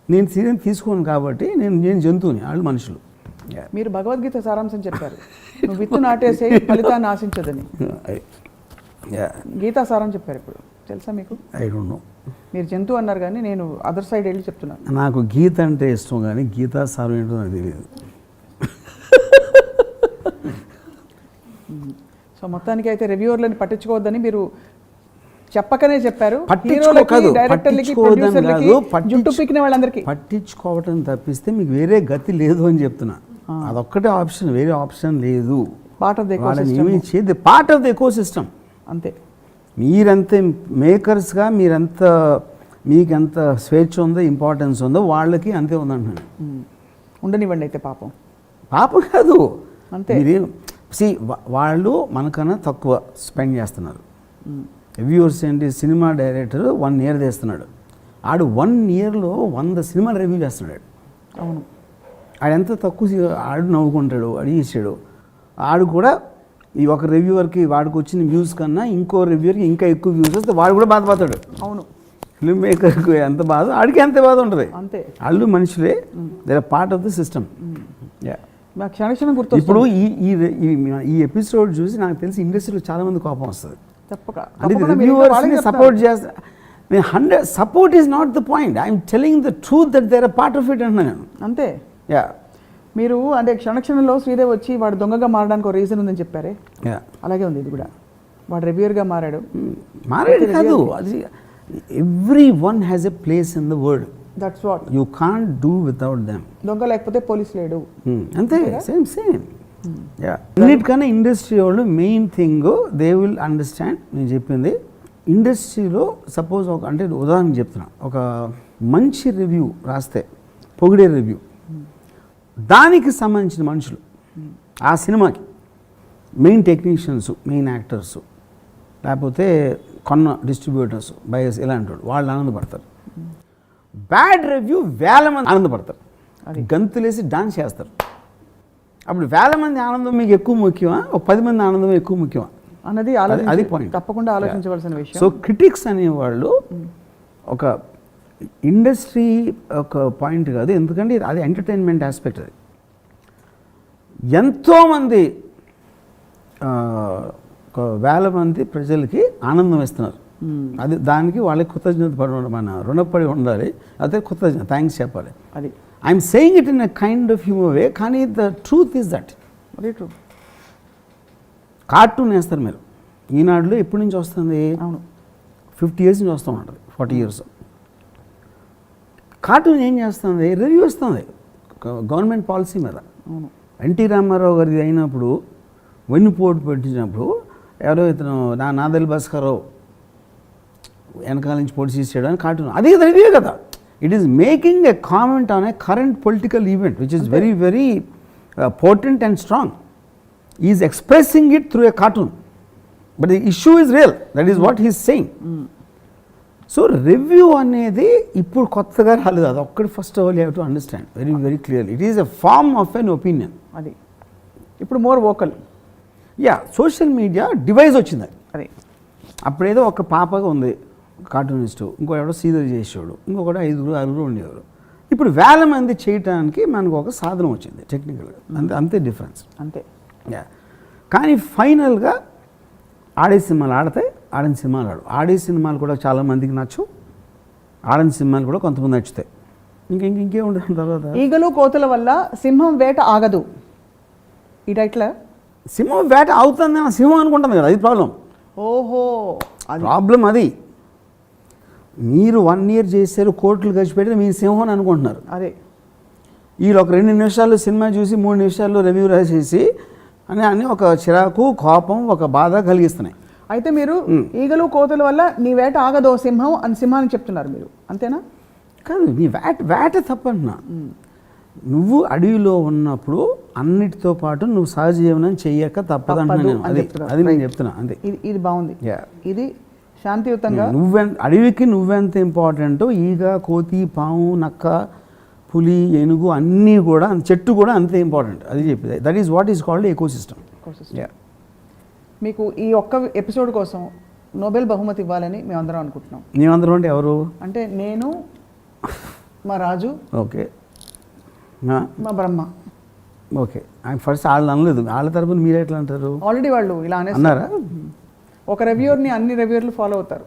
నేను సీరియస్ తీసుకోను కాబట్టి నేను జంతువుని, వాళ్ళు మనుషులు. మీరు భగవద్గీత సారాంశం చెప్పారు, నువ్వు విత్తు నాటేసే ఫలితాన్ని ఆశించదని. గీతా సారం చెప్పారు. ఇప్పుడు తెలుసా మీకు? I don't know. మీరు జంతువు అన్నారు కానీ నేను అదర్ సైడ్ వెళ్ళి చెప్తున్నాను. నాకు గీత అంటే ఇష్టం కానీ గీతా సారం ఏంటో నాకు తెలియదు. సో మొత్తానికి అయితే రివ్యూవర్లని పట్టించుకోవద్దని మీరు చెప్పకనే చెప్పారు. జుట్టు పీకిన వాళ్ళందరికీ పట్టించుకోవటం తప్పిస్తే మీకు వేరే గతి లేదు అని చెప్తున్నా. అదొక్కటే ఆప్షన్, వేరే ఆప్షన్ లేదు. పార్ట్ ఆఫ్ ద ఎకోసిస్టమ్ అంతే. మీరంతే మేకర్స్గా మీకెంత స్వేచ్ఛ ఉందో, ఇంపార్టెన్స్ ఉందో వాళ్ళకి అంతే ఉందంటున్నాను. ఉండనివ్వండి అయితే. పాపం కాదు అంతే. వాళ్ళు మనకన్నా తక్కువ స్పెండ్ చేస్తున్నారు. రివ్యూవర్స్ ఏంటి, సినిమా డైరెక్టర్ 1 year చేస్తున్నాడు, ఆడు 1 yearలో 100 సినిమాలు రివ్యూ చేస్తున్నాడు. అవును. ఆడు ఎంత తక్కువ, ఆడు నవ్వుకుంటాడు, అడిగేసాడు. ఆడు కూడా ఈ ఒక రివ్యూవర్కి వాడికి వచ్చిన వ్యూస్ కన్నా ఇంకో రివ్యూవర్కి ఇంకా ఎక్కువ వ్యూస్ వస్తే వాడు కూడా బాధపడతాడు. అవును. ఫిల్మ్ మేకర్కి ఎంత బాధ, ఆడికి అంతే బాధ ఉంటుంది. అంతే. వాళ్ళు మనుషులే, they are part of the system. క్షణక్షణం గుర్తు. ఇప్పుడు ఈ ఎపిసోడ్ చూసి నాకు తెలిసి ఇండస్ట్రీలో చాలా మంది కోపం వస్తుంది. అంటే రివ్యూవర్స్ని సపోర్ట్ చేస్తా. నేను support is not the point, I'm telling the truth that they are part of it అంటున్నా నేను. అంతే. యా. మీరు అంటే క్షణక్షణంలో శ్రీదేవ్ వచ్చి వాడు దొంగగా మారడానికి ఒక రీజన్ ఉందని చెప్పారే, అలాగే ఉంది ఇది కూడా. వాడు రివ్యూయర్గా మారాడు కాదు, అది every one has a place in the world. That's what you can't do without them. దొంగ లేకపోతే పోలీస్ లేడు. అంతే. సేమ్. అన్నిటికన్నా ఇండస్ట్రీ వాళ్ళు main thing they will understand. నేను చెప్పింది ఇండస్ట్రీలో సపోజ్ అంటే ఉదాహరణకు చెప్తున్నా, ఒక మంచి రివ్యూ రాస్తే, పొగిడే రివ్యూ, దానికి సంబంధించిన మనుషులు ఆ సినిమాకి మెయిన్ టెక్నీషియన్స్, మెయిన్ యాక్టర్స్, లేకపోతే కొన్న డిస్ట్రిబ్యూటర్స్, బయర్స్, ఇలాంటి వాళ్ళు ఆనందపడతారు. బ్యాడ్ రివ్యూ 1000 మంది ఆనందపడతారు, గంతులేసి డాన్స్ చేస్తారు. అప్పుడు 1000 మంది ఆనందం మీకు ఎక్కువ ముఖ్యమా, ఒక 10 మంది ఆనందం ఎక్కువ ముఖ్యమా అన్నది అది పాయింట్. తప్పకుండా ఆలోచించవలసిన విషయం. సో క్రిటిక్స్ అనేవాళ్ళు ఒక ఇండస్ట్రీ ఒక పాయింట్ కాదు, ఎందుకంటే అది ఎంటర్టైన్మెంట్ ఆస్పెక్ట్. అది ఎంతోమంది ఒక 1000 మంది ప్రజలకి ఆనందం ఇస్తున్నారు. అది దానికి వాళ్ళకి కృతజ్ఞత పడి మన రుణపడి ఉండాలి. అదే కృతజ్ఞత, థ్యాంక్స్ చెప్పాలి. అది I'm saying it in a kind of humour way, కానీ the truth is that. Very true. Cartoon వేస్తారు మీరు, ఈనాడులో ఎప్పటి నుంచి వస్తుంది? అవును, 50 years నుంచి వస్తూ ఉంటుంది, 40 years. కార్టూన్ ఏం చేస్తుంది? రివ్యూ ఇస్తుంది గవర్నమెంట్ పాలసీ మీద. అవును. ఎన్టీ రామారావు గారిది అయినప్పుడు వెన్నుపోటు పెట్టినప్పుడు ఎవరో ఇతను నాదెల్ భాస్కర్రావు వెనకాల నుంచి పోటీ చేసాడు అని కార్టూన్, అది రివ్యూ కదా. It is making a comment on a current political event which is very very potent and strong. Is expressing it through a cartoon, but the issue is real. That is what he's saying. So review అనేది ఇప్పుడు కొత్తగా రాలేదు, అది ఒక్కటి first of all you have to understand very very clearly. It is a form of an opinion. అది ఇప్పుడు more vocal. Social media device వచ్చింది. అది అప్పుడేదో ఒక పాపగా ఉంది కార్టూనిస్టు, ఇంకో ఎవడో సీదర్ చేసేవాడు, ఇంకొకటి 5-6 ఉండేవారు. ఇప్పుడు 1000 మంది చేయటానికి మనకు ఒక సాధనం వచ్చింది టెక్నికల్గా. అంతే డిఫరెన్స్. అంతే. కానీ ఫైనల్గా ఆడే సినిమాలు ఆడితే ఆడని సినిమాలు ఆడే సినిమాలు కూడా చాలామందికి నచ్చు, ఆడని సినిమాలు కూడా కొంతమంది నచ్చుతాయి. ఇంకేం ఉండదు తర్వాత. ఈగలు కోతుల వల్ల సింహం వేట ఆగదు. ఈ టైట్లా సింహం వేట అవుతుంది అని సింహం అనుకుంటుంది కదా, అది ప్రాబ్లం. ఓహో, ప్రాబ్లం అది. మీరు 1 year చేశారు, కోట్లు ఖర్చు పెడితే మీరు సింహం అని అనుకుంటున్నారు. అదే వీళ్ళు ఒక 2 నిమిషాల్లో సినిమా చూసి 3 నిమిషాల్లో రివ్యూ రాసేసి అన్నీ ఒక చిరాకు, కోపం, ఒక బాధ కలిగిస్తున్నాయి. అయితే మీరు ఈగలు కోతుల వల్ల నీ వేట ఆగదో సింహం అని సింహాన్ని చెప్తున్నారు మీరు, అంతేనా? కాదు, నీ వేట తప్పంటున్నా. నువ్వు అడవిలో ఉన్నప్పుడు అన్నిటితో పాటు నువ్వు సహజ జీవనం చెయ్యక తప్పదంటున్నా. అది నేను చెప్తున్నా. అంతే. ఇది బాగుంది. ఇది శాంతియుతంగా. అడవికి నువ్వెంత ఇంపార్టెంటో ఈగ, కోతి, పాము, నక్క, పులి, ఏనుగు అన్నీ కూడా, చెట్టు కూడా అంతే ఇంపార్టెంట్. అది చెప్పింది. That is what is called ecosystem. మీకు ఈ ఒక్క ఎపిసోడ్ కోసం నోబెల్ బహుమతి ఇవ్వాలని మేమందరం అనుకుంటున్నాం. మేమందరం అంటే ఎవరు? అంటే నేను, మా రాజు, ఓకే మా బ్రహ్మ. ఓకే ఫస్ట్ వాళ్ళు అనలేదు, వాళ్ళ తరపున మీరు ఎట్లా అంటారు? ఆల్రెడీ వాళ్ళు ఇలా అన్నారా? ఒక రివ్యూర్ని అన్ని రివ్యూర్లు ఫాలో అవుతారు.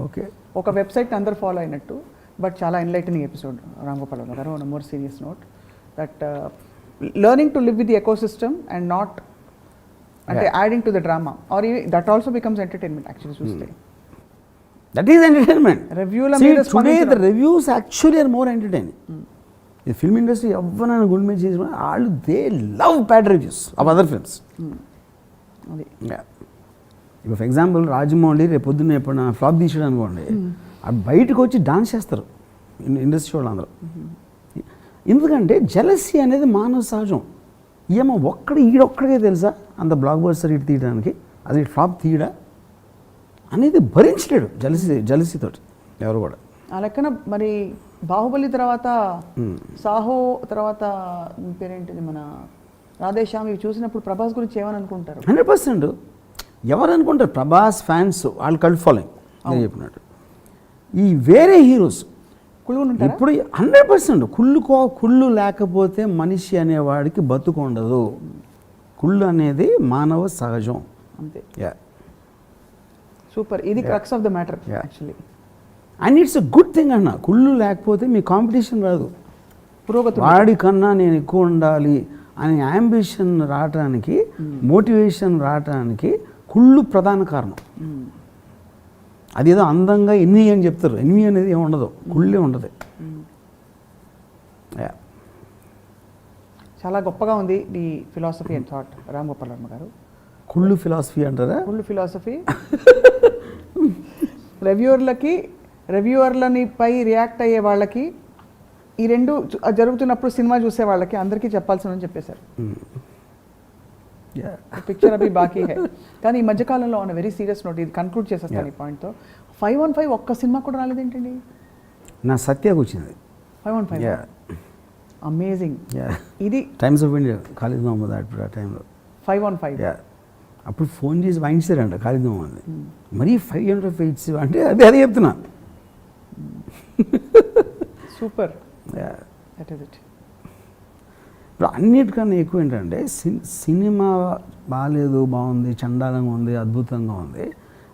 ఓకే, ఒక వెబ్సైట్ అందరు ఫాలో అయినట్టు. బట్ చాలా enlightening episode Ram Gopal Varma garu. On more serious note, that learning to live with the ecosystem and not అంటే adding to the drama or that also becomes entertainment actually చూస్తే. That is entertainment. రివ్యూల today the reviews actually are more entertaining. ఈ film industry ఎవరైనా గుండె మీద చేసిన వాళ్ళు they love bad reviews of other films. అది ఇప్పుడు ఫర్ ఎగ్జాంపుల్ రాజమౌళి రేపు పొద్దున్న ఎప్పుడు ఫ్లాప్ తీసాడు అనుకోండి, అది బయటకు వచ్చి డాన్స్ చేస్తారు ఇండస్ట్రీ వాళ్ళు అందరూ. ఎందుకంటే జెలసీ అనేది మానవ సహజం. ఏమో ఈడొక్కడికే తెలుసా అంత బ్లాక్ బస్టర్ ఇటు తీయడానికి, అది ఫ్లాప్ తీయడా అనేది భరించలేడు జలసీతోటి ఎవరు కూడా. ఆ లెక్కన మరి బాహుబలి తర్వాత సాహో తర్వాత పేరేంటిది మన రాధేశ్యామ్ ఇవి చూసినప్పుడు ప్రభాస్ గురించి ఏమని అనుకుంటారు? 100% ఎవరు అనుకుంటారు? ప్రభాస్ ఫ్యాన్స్ వాళ్ళు కల్ట్ ఫాలోయింగ్ నేను చెప్పినట్టు. ఈ వేరే హీరోస్ ఇప్పుడు 100% కుళ్ళు లేకపోతే మనిషి అనేవాడికి బతుకు ఉండదు. కుళ్ళు అనేది మానవ సహజం. అంతే. సూపర్. ఇది crux of the matter actually. And it's a good thing అన్న. కుళ్ళు లేకపోతే మీ కాంపిటీషన్ రాదు. పురోగతి వాడి కన్నా నేను ఎక్కువ ఉండాలి అనే యాంబిషన్ రావటానికి, మోటివేషన్ రావటానికి కుళ్ళు ప్రధాన కారణం. అదేదో అందంగా ఎన్ని అని చెప్తారు, ఎన్ని అనేది ఏమి ఉండదు, కుళ్ళే ఉండదు. చాలా గొప్పగా ఉంది ఈ philosophy and thought Ram Gopal Varma గారు. కుళ్ళు ఫిలాసఫీ అంటారా? కుళ్ళు ఫిలాసఫీ. రివ్యూవర్లని పై రియాక్ట్ అయ్యే వాళ్ళకి, ఈ రెండు జరుగుతున్నప్పుడు సినిమా చూసే వాళ్ళకి అందరికీ చెప్పాల్సిందని చెప్పేశారు. పిక్చర్ అవి బాకీ హై. కానీ ఈ మధ్యకాలంలో ఉన్న వెరీ సీరియస్ నోట్, ఇది కన్క్లూడ్ చేసేస్తాను ఈ పాయింట్తో. 515 ఒక్క సినిమా కూడా రాలేదేంటండి? నా సత్యాకు వచ్చింది 515. అమేజింగ్. ఇది టైమ్స్ ఆఫ్ ఇండియా ఖాళీ మహమ్మద్ ఆ టైంలో 515. అప్పుడు ఫోన్ చేసి వాయించారంట ఖాళీ మహమ్మద్. మరీ 500 ఫీట్స్ అంటే అదే చెప్తున్నా. సూపర్. That is it. ఇప్పుడు అన్నిటికన్నా ఎక్కువ ఏంటంటే సినిమా బాగాలేదు, బాగుంది, చండాలంగా ఉంది, అద్భుతంగా ఉంది,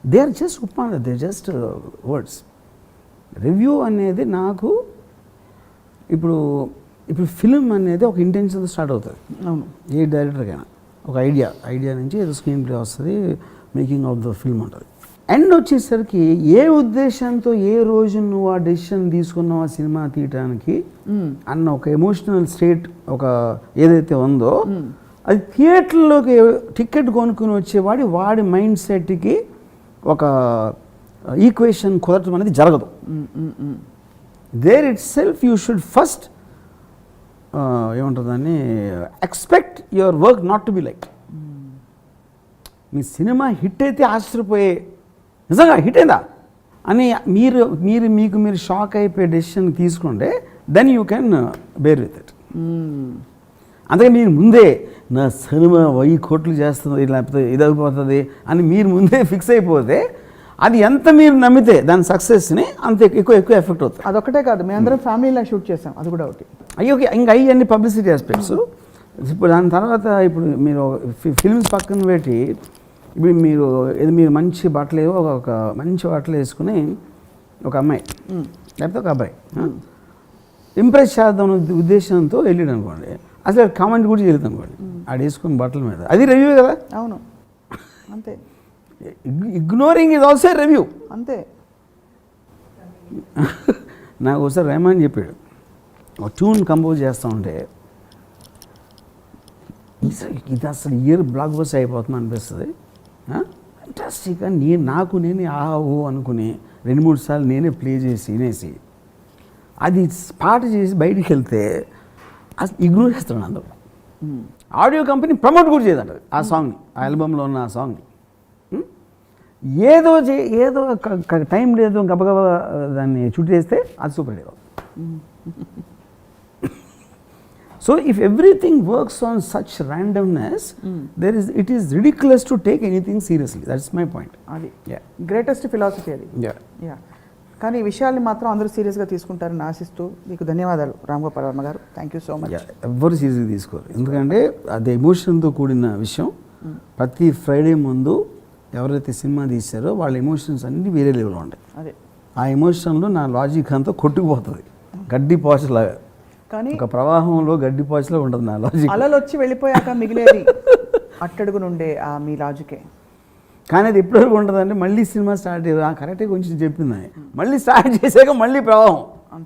దే ఆర్ జస్ట్ ఉప్మాన, దే జస్ట్ వర్డ్స్. రివ్యూ అనేది నాకు ఇప్పుడు ఫిలిం అనేది ఒక ఇంటెన్షన్తో స్టార్ట్ అవుతుంది. అవును. ఏ డైరెక్టర్కైనా ఒక ఐడియా నుంచి ఏదో స్క్రీన్ ప్లే వస్తుంది, మేకింగ్ ఆఫ్ ద ఫిల్మ్ ఉంటుంది. ఎండ్ వచ్చేసరికి ఏ ఉద్దేశంతో ఏ రోజు నువ్వు ఆ డెసిషన్ తీసుకున్నావు ఆ సినిమా తీయటానికి అన్న ఒక ఎమోషనల్ స్టేట్ ఒక ఏదైతే ఉందో, అది థియేటర్లోకి టికెట్ కొనుక్కుని వచ్చేవాడి వాడి మైండ్ సెట్కి ఒక ఈక్వేషన్ కుదరటం అనేది జరగదు. There itself you should first ఏముంటుందని expect your work not to be like. మీ సినిమా హిట్ అయితే ఆశ్చర్యపోయే, నిజంగా హిట్ అయిందా అని మీరు షాక్ అయిపోయే డెసిషన్ తీసుకుంటే then you can bear with it. అందుకే మీరు ముందే నా సినిమా 1000 కోట్లు చేస్తుంది లేకపోతే ఇది అయిపోతుంది అని మీరు ముందే ఫిక్స్ అయిపోతే అది ఎంత మీరు నమ్మితే దాని సక్సెస్ని అంత ఎక్కువ ఎఫెక్ట్ అవుతుంది. అదొకటే కాదు, మేము అందరం ఫ్యామిలీలో షూట్ చేసాం, అది కూడా ఒకటి. ఓకే, ఇంకా అన్ని పబ్లిసిటీ ఆస్పెక్ట్స్. ఇప్పుడు దాని తర్వాత ఇప్పుడు మీరు ఫిల్మ్స్ పక్కన పెట్టి ఇప్పుడు మీరు మంచి బట్టలు ఒక మంచి బట్టలు వేసుకుని ఒక అమ్మాయి లేకపోతే ఒక అబ్బాయి ఇంప్రెస్ చేద్దాం ఉద్దేశంతో వెళ్ళాడు అనుకోండి, అసలు కామెంట్ కూడా చేయలేదు అనుకోండి ఆడ వేసుకుని బట్టల మీద, అది రివ్యూ కదా. అవును, అంతే. Ignoring is also review. అంతే. నాకు ఒకసారి రెహమాన్ చెప్పాడు, ఒక ట్యూన్ కంపోజ్ చేస్తూ ఉంటే ఇది అసలు ఇయర్ బ్లాక్ బస్టర్ అయిపోతుంది అనిపిస్తుంది, ఫంటాస్టిక్గా నేనే ఆహో అనుకుని 2-3 సార్లు నేనే ప్లే చేసి వినేసి అది పాట చేసి బయటికి వెళ్తే అసలు ఇగ్నోర్ చేస్తాడు అందరూ. ఆడియో కంపెనీ ప్రమోట్ కూడా చేయదంట ఆ సాంగ్ని, ఆ ఆల్బంలో ఉన్న ఆ సాంగ్ని. ఏదో టైం లేదు గబగబా దాన్ని చుట్టేస్తే అది super hit. So if everything works on such randomness, it is ridiculous to take anything seriously. That's my point. Adi. Yeah. Greatest philosophy adi. Yeah. Yeah. కానీ ఈ విషయాల్ని మాత్రం అందరూ సీరియస్గా తీసుకుంటారని ఆశిస్తూ మీకు ధన్యవాదాలు రామ్ గోపాల్ వర్మ గారు. Thank you so much. ఎవ్వరు సీరియస్గా తీసుకోరు, ఎందుకంటే అది ఎమోషన్తో కూడిన విషయం. ప్రతి ఫ్రైడే ముందు ఎవరైతే సినిమా తీశారో వాళ్ళ ఎమోషన్స్ అన్నీ వేరే లెవెల్లో ఉంటాయి. అదే ఆ ఎమోషన్లో నా లాజిక్ అంతా కొట్టుకుపోతుంది, గడ్డి పోచలాగా. కానీ ఒక ప్రవాహంలో గడ్డి పోచలా ఉంటుంది నా లాజిక్. అలలు వచ్చి వెళ్ళిపోయాక మిగిలేది అట్టడుగు నుండే మీ లాజికే. కానీ అది ఎప్పటివరకు ఉంటుందంటే మళ్ళీ సినిమా స్టార్ట్ కరెక్ట్గా కొంచెం చెప్పింది, మళ్ళీ స్టార్ట్ చేశాక మళ్ళీ ప్రవాహం.